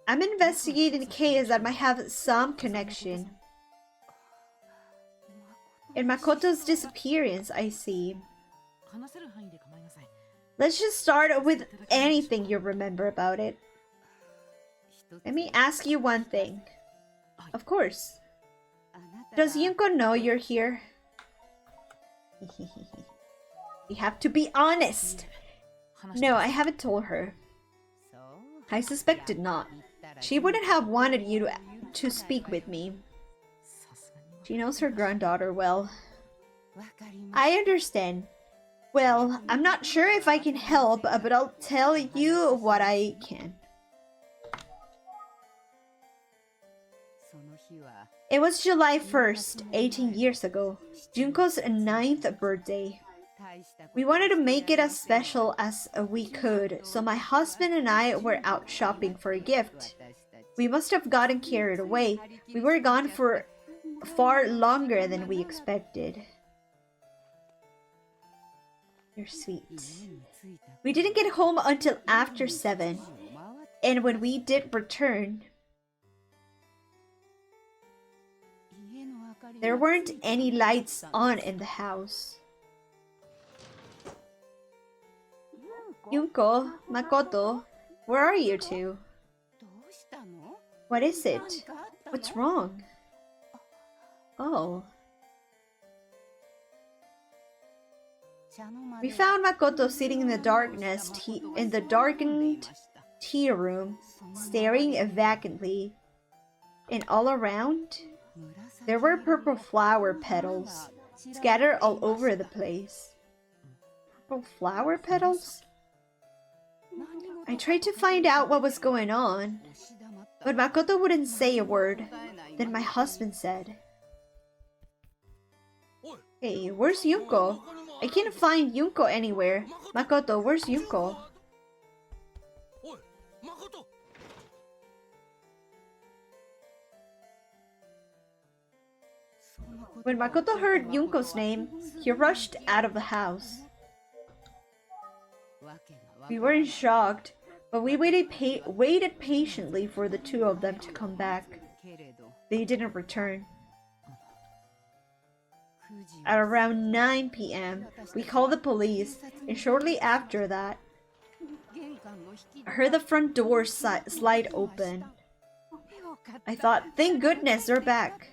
I'm investigating a case that might have some connection. In Makoto's disappearance, I see. Let's just start with anything you remember about it. Let me ask you one thing. Of course. Does Yunko know you're here? We have to be honest. No, I haven't told her. I suspected not. She wouldn't have wanted you to speak with me. She knows her granddaughter well. I understand. Well, I'm not sure if I can help, but I'll tell you what I can. It was July 1st, 18 years ago, Junko's 9th birthday. We wanted to make it as special as we could, so my husband and I were out shopping for a gift. We must have gotten carried away. We were gone for far longer than we expected. You're sweet. We didn't get home until after 7, and when we did return, there weren't any lights on in the house. Yunko, Makoto, where are you two? What is it? What's wrong? Oh. We found Makoto sitting in the darkness in the darkened tea room, staring vacantly. And all around, there were purple flower petals scattered all over the place. Purple flower petals? I tried to find out what was going on, but Makoto wouldn't say a word. Then my husband said, "Hey, where's Yunko? I can't find Yunko anywhere. Makoto, where's Yunko?" When Makoto heard Yunko's name, he rushed out of the house. We weren't shocked, but we waited patiently for the two of them to come back. They didn't return. At around 9 p.m., we called the police, and shortly after that, I heard the front door slide open. I thought, thank goodness they're back.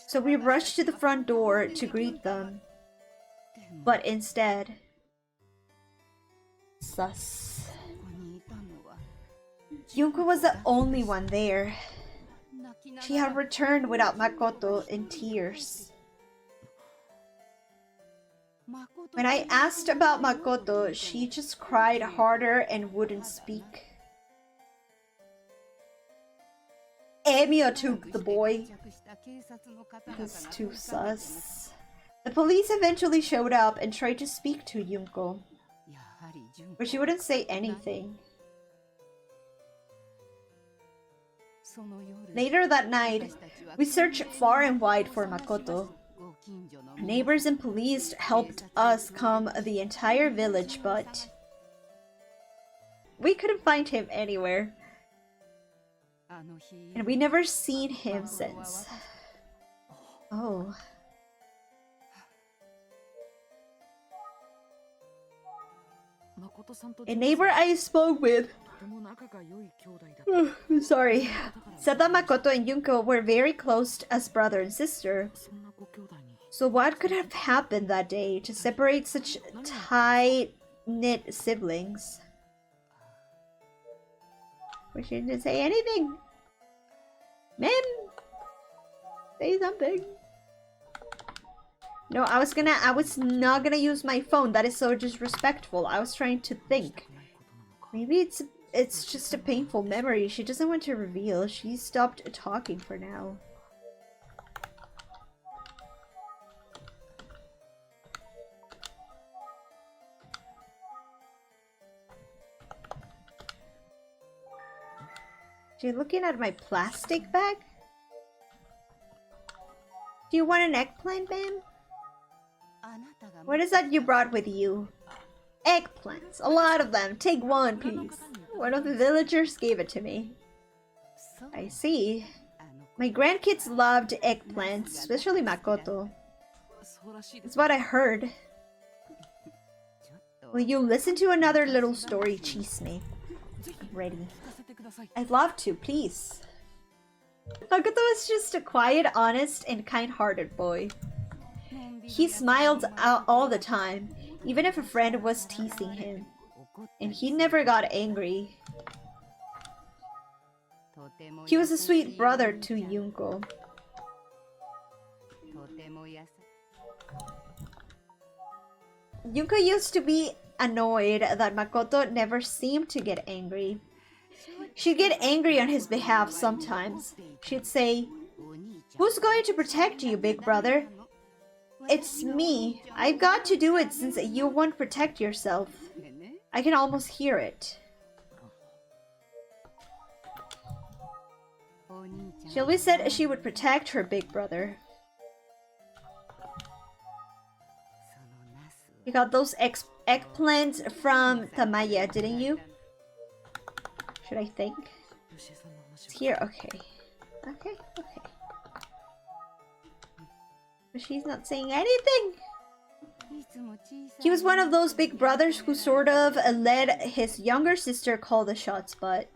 So we rushed to the front door to greet them. But instead, sus. Yunko was the only one there. She had returned without Makoto in tears. When I asked about Makoto, she just cried harder and wouldn't speak. Emio took the boy. That's too sus. The police eventually showed up and tried to speak to Yunko, but she wouldn't say anything. Later that night, we searched far and wide for Makoto. Neighbors and police helped us comb the entire village, but we couldn't find him anywhere. And we never seen him since. Oh. A neighbor I spoke with, sorry, said that Makoto and Yunko were very close as brother and sister. So what could have happened that day to separate such tight-knit siblings? We shouldn't say anything. Ma'am, say something. No, I was not gonna use my phone. That is so disrespectful. I was trying to think. Maybe it's just a painful memory she doesn't want to reveal. She stopped talking for now. You're looking at my plastic bag? Do you want an eggplant, ma'am? What is that you brought with you? Eggplants. A lot of them. Take one, please. One of the villagers gave it to me. I see. My grandkids loved eggplants, especially Makoto. That's what I heard. Will you listen to another little story, Chisme? I'm ready. I'd love to, please. Makoto is just a quiet, honest, and kind-hearted boy. He smiled all the time, even if a friend was teasing him. And he never got angry. He was a sweet brother to Yunko. Yunko used to be annoyed that Makoto never seemed to get angry. She'd get angry on his behalf sometimes. She'd say, "Who's going to protect you, big brother?" "It's me. I've got to do it since you won't protect yourself." I can almost hear it. She always said she would protect her big brother. You got those eggplants from Tamaya, didn't you? Should I think? It's here, okay. Okay. But she's not saying anything! He was one of those big brothers who sort of let his younger sister call the shots, but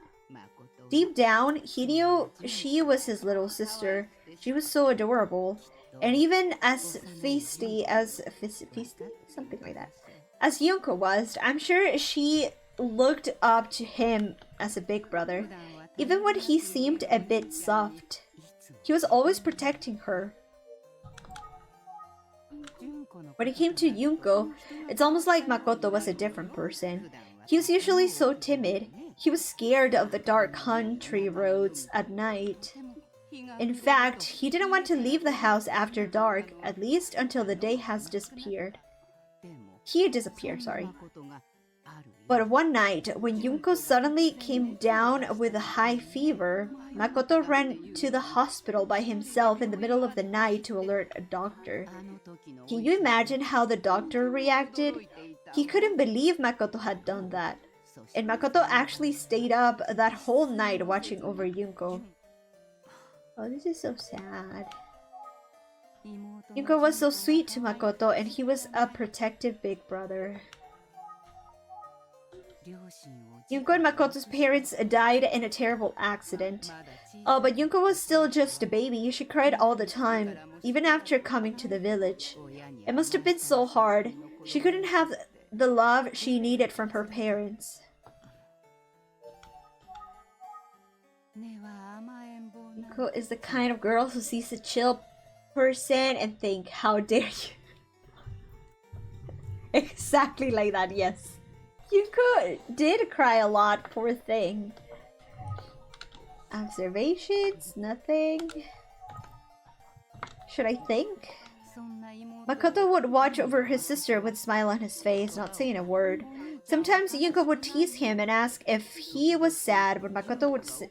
deep down, he knew she was his little sister. She was so adorable. And even as feisty as... feisty? Something like that. As Yunko was, I'm sure she looked up to him as a big brother. Even when he seemed a bit soft, he was always protecting her. When it came to Yunko, it's almost like Makoto was a different person. He was usually so timid. He was scared of the dark country roads at night. In fact, he didn't want to leave the house after dark, at least until the day has disappeared. He disappeared, sorry. But one night, when Yunko suddenly came down with a high fever, Makoto ran to the hospital by himself in the middle of the night to alert a doctor. Can you imagine how the doctor reacted? He couldn't believe Makoto had done that. And Makoto actually stayed up that whole night watching over Yunko. Oh, this is so sad. Yunko was so sweet to Makoto, and he was a protective big brother. Yunko and Makoto's parents died in a terrible accident. Oh, but Yunko was still just a baby. She cried all the time, even after coming to the village. It must have been so hard. She couldn't have the love she needed from her parents. Yunko is the kind of girl who sees a chill person and think, "How dare you?" Exactly like that, yes. Yunko did cry a lot, poor thing. Observations? Nothing. Should I think? Makoto would watch over his sister with a smile on his face, not saying a word. Sometimes Yunko would tease him and ask if he was sad, but Makoto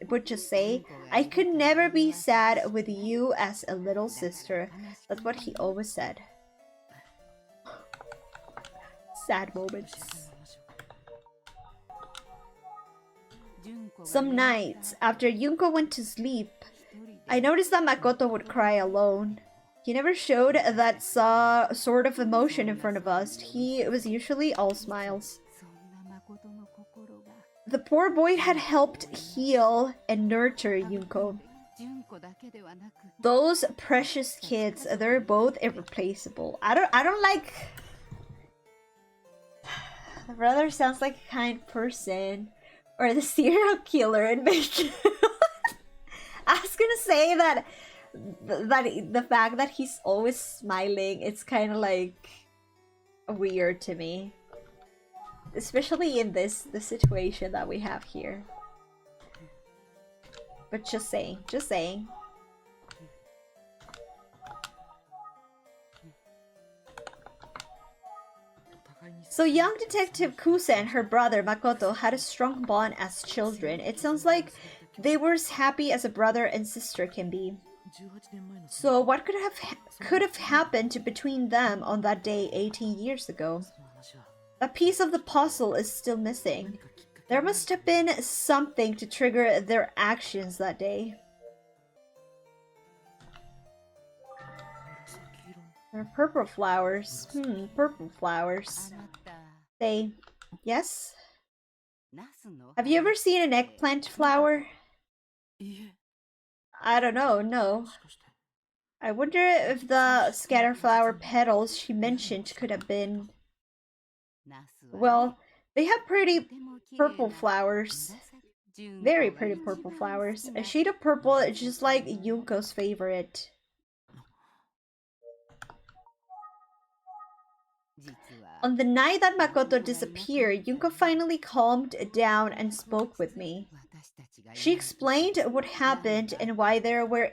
would just say, "I could never be sad with you as a little sister." That's what he always said. Sad moments. Some nights, after Yunko went to sleep, I noticed that Makoto would cry alone. He never showed that sort of emotion in front of us. He was usually all smiles. The poor boy had helped heal and nurture Yunko. Those precious kids, they're both irreplaceable. I don't like... The brother sounds like a kind person. Or the serial killer and make... I was gonna say that the fact that he's always smiling, it's kind of like weird to me. Especially in the situation that we have here. But just saying, just saying. So young Detective Kusa and her brother Makoto had a strong bond as children. It sounds like They were as happy as a brother and sister can be. So what could have happened between them on that day 18 years ago? A piece of the puzzle is still missing. There must have been something to trigger their actions that day. They're purple flowers. Purple flowers. Yes? Have you ever seen an eggplant flower? I don't know, no. I wonder if the scatterflower petals she mentioned could have been... Well, they have pretty purple flowers. Very pretty purple flowers. A shade of purple just like Yunko's favorite. On the night that Makoto disappeared, Yunko finally calmed down and spoke with me. She explained what happened and why there were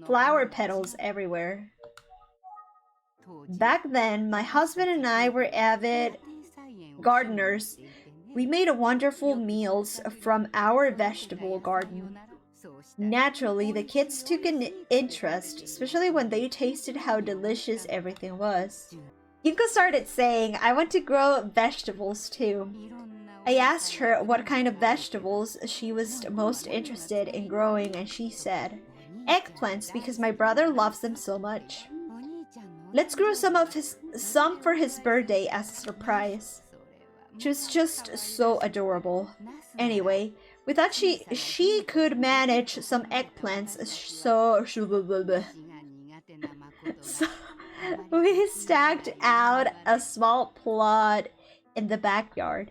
flower petals everywhere. Back then, my husband and I were avid gardeners. We made wonderful meals from our vegetable garden. Naturally, the kids took an interest, especially when they tasted how delicious everything was. Yunko started saying, I want to grow vegetables too. I asked her what kind of vegetables she was most interested in growing, and she said, eggplants, because my brother loves them so much. Let's grow some for his birthday as a surprise. She was just so adorable. Anyway, we thought she could manage some eggplants, so we stacked out a small plot in the backyard.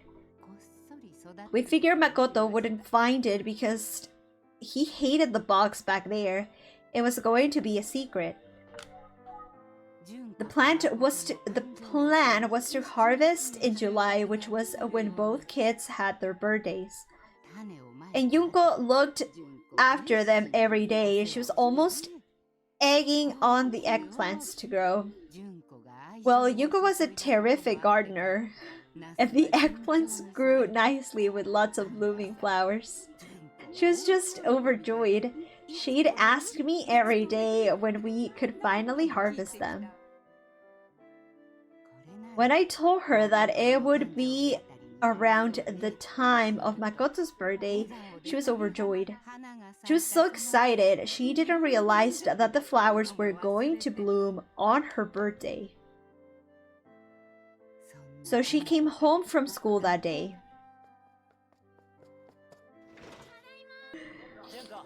We figured Makoto wouldn't find it because he hated the box back there. It was going to be a secret. The plan was to harvest in July, which was when both kids had their birthdays. And Yunko looked after them every day. She was almost egging on the eggplants to grow. Well, Yunko was a terrific gardener, and the eggplants grew nicely with lots of blooming flowers. She was just overjoyed. She'd ask me every day when we could finally harvest them. When I told her that it would be around the time of Makoto's birthday, she was overjoyed. She was so excited, she didn't realize that the flowers were going to bloom on her birthday. So she came home from school that day.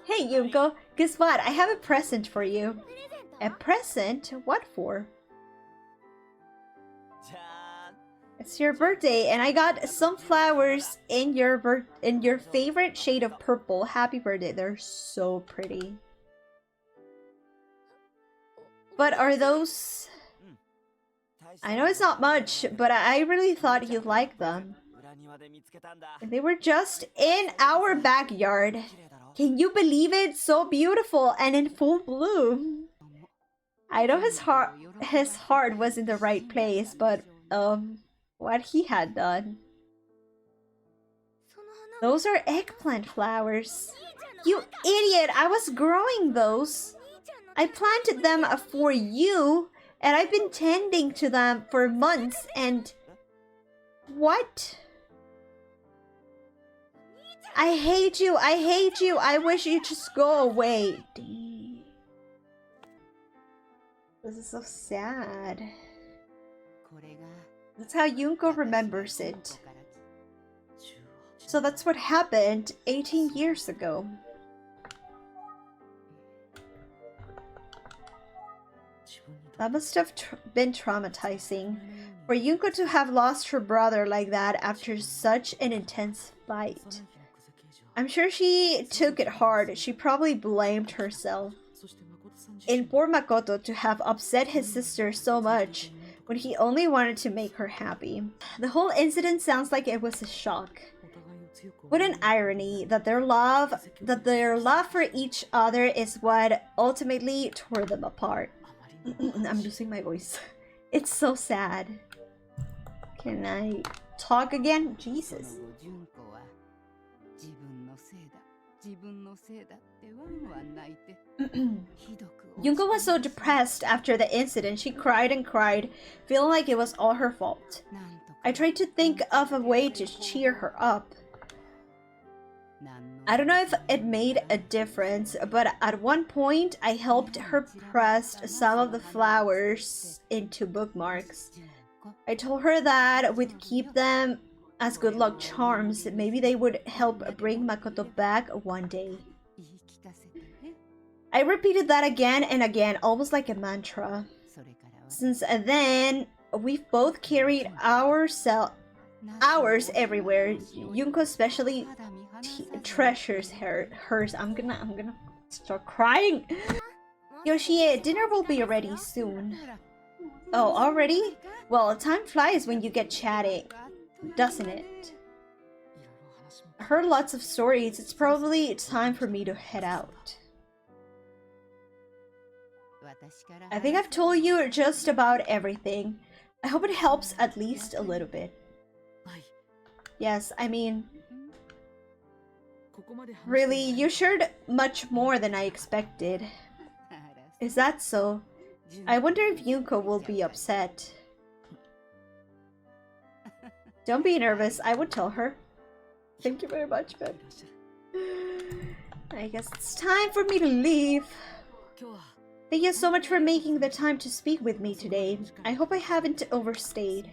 Hey Yunko, guess what? I have a present for you. A present? What for? It's your birthday, and I got some flowers in your favorite shade of purple. Happy birthday. They're so pretty. But are those... I know it's not much, but I really thought you'd like them. They were just in our backyard. Can you believe it? So beautiful and in full bloom. I know his heart was in the right place, but what he had done. Those are eggplant flowers. You idiot! I was growing those. I planted them for you, and I've been tending to them for months, and... What? I hate you! I hate you! I wish you'd just go away. Dang. This is so sad. That's how Yunko remembers it. So that's what happened 18 years ago. That must have been traumatizing. For Yunko to have lost her brother like that after such an intense fight. I'm sure she took it hard. She probably blamed herself. And for Makoto to have upset his sister so much when he only wanted to make her happy. The whole incident sounds like it was a shock. What an irony that their love for each other is what ultimately tore them apart. I'm losing my voice. It's so sad. Can I talk again? Jesus. Yunko was so depressed after the incident. She cried and cried, feeling like it was all her fault. I tried to think of a way to cheer her up. I don't know if it made a difference, but at one point I helped her press some of the flowers into bookmarks. I told her that we'd keep them as good luck charms. Maybe they would help bring Makoto back one day. I repeated that again and again, almost like a mantra. Since then, we've both carried ours everywhere. Yunko especially treasures hers. I'm gonna start crying. Yoshie, dinner will be ready soon. Oh, already? Well, time flies when you get chatting, doesn't it? I heard lots of stories. It's probably time for me to head out. I think I've told you just about everything. I hope it helps at least a little bit. Yes, I mean... Really, you shared much more than I expected. Is that so? I wonder if Yunko will be upset. Don't be nervous, I would tell her. Thank you very much, Ben. I guess it's time for me to leave. Thank you so much for making the time to speak with me today. I hope I haven't overstayed.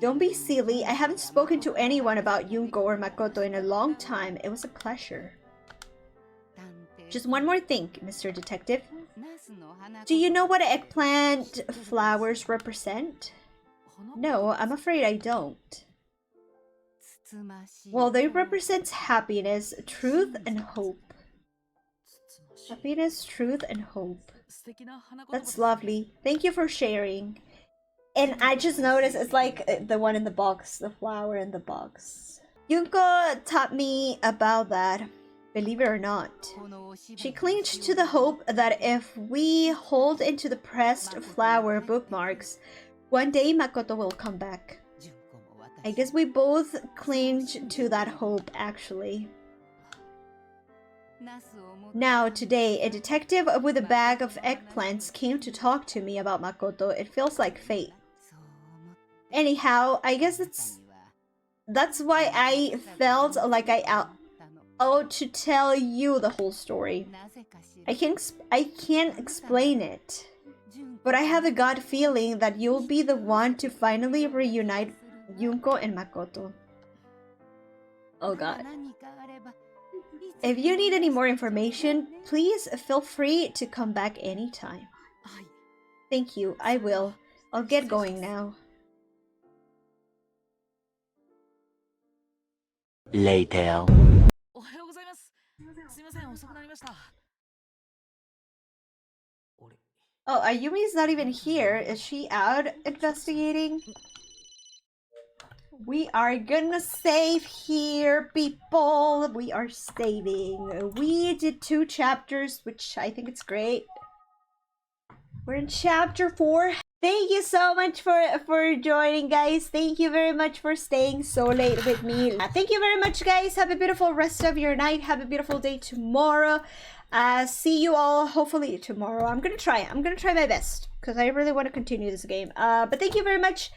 Don't be silly. I haven't spoken to anyone about Yunko or Makoto in a long time. It was a pleasure. Just one more thing, Mr. Detective. Do you know what eggplant flowers represent? No, I'm afraid I don't. Well, they represent happiness, truth, and hope. Happiness, truth, and hope. That's lovely. Thank you for sharing. And I just noticed it's like the one in the box, the flower in the box. Yunko taught me about that, believe it or not. She clinged to the hope that if we hold into the pressed flower bookmarks, one day Makoto will come back. I guess we both clinged to that hope, actually. Now, today, a detective with a bag of eggplants came to talk to me about Makoto. It feels like fate. Anyhow, I guess that's why I felt like I owed to tell you the whole story. I can't explain it, but I have a gut feeling that you'll be the one to finally reunite Yunko and Makoto. Oh god. If you need any more information, please feel free to come back anytime. Thank you, I will. I'll get going now. Later. Oh, Ayumi's not even here. Is she out investigating? We are gonna save here, people. We are saving. We did 2 chapters, which I think it's great. We're in chapter 4. Thank you so much for joining, guys. Thank you very much for staying so late with me. Thank you very much, guys. Have a beautiful rest of your night. Have a beautiful day tomorrow. See you all hopefully tomorrow. I'm gonna try my best because I really want to continue this game. But thank you very much.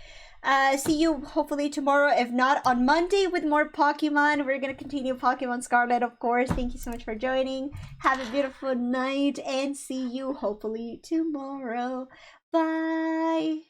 See you hopefully tomorrow, if not on Monday, with more Pokemon. We're gonna continue Pokemon Scarlet, of course. Thank you so much for joining. Have a beautiful night and see you hopefully tomorrow. Bye.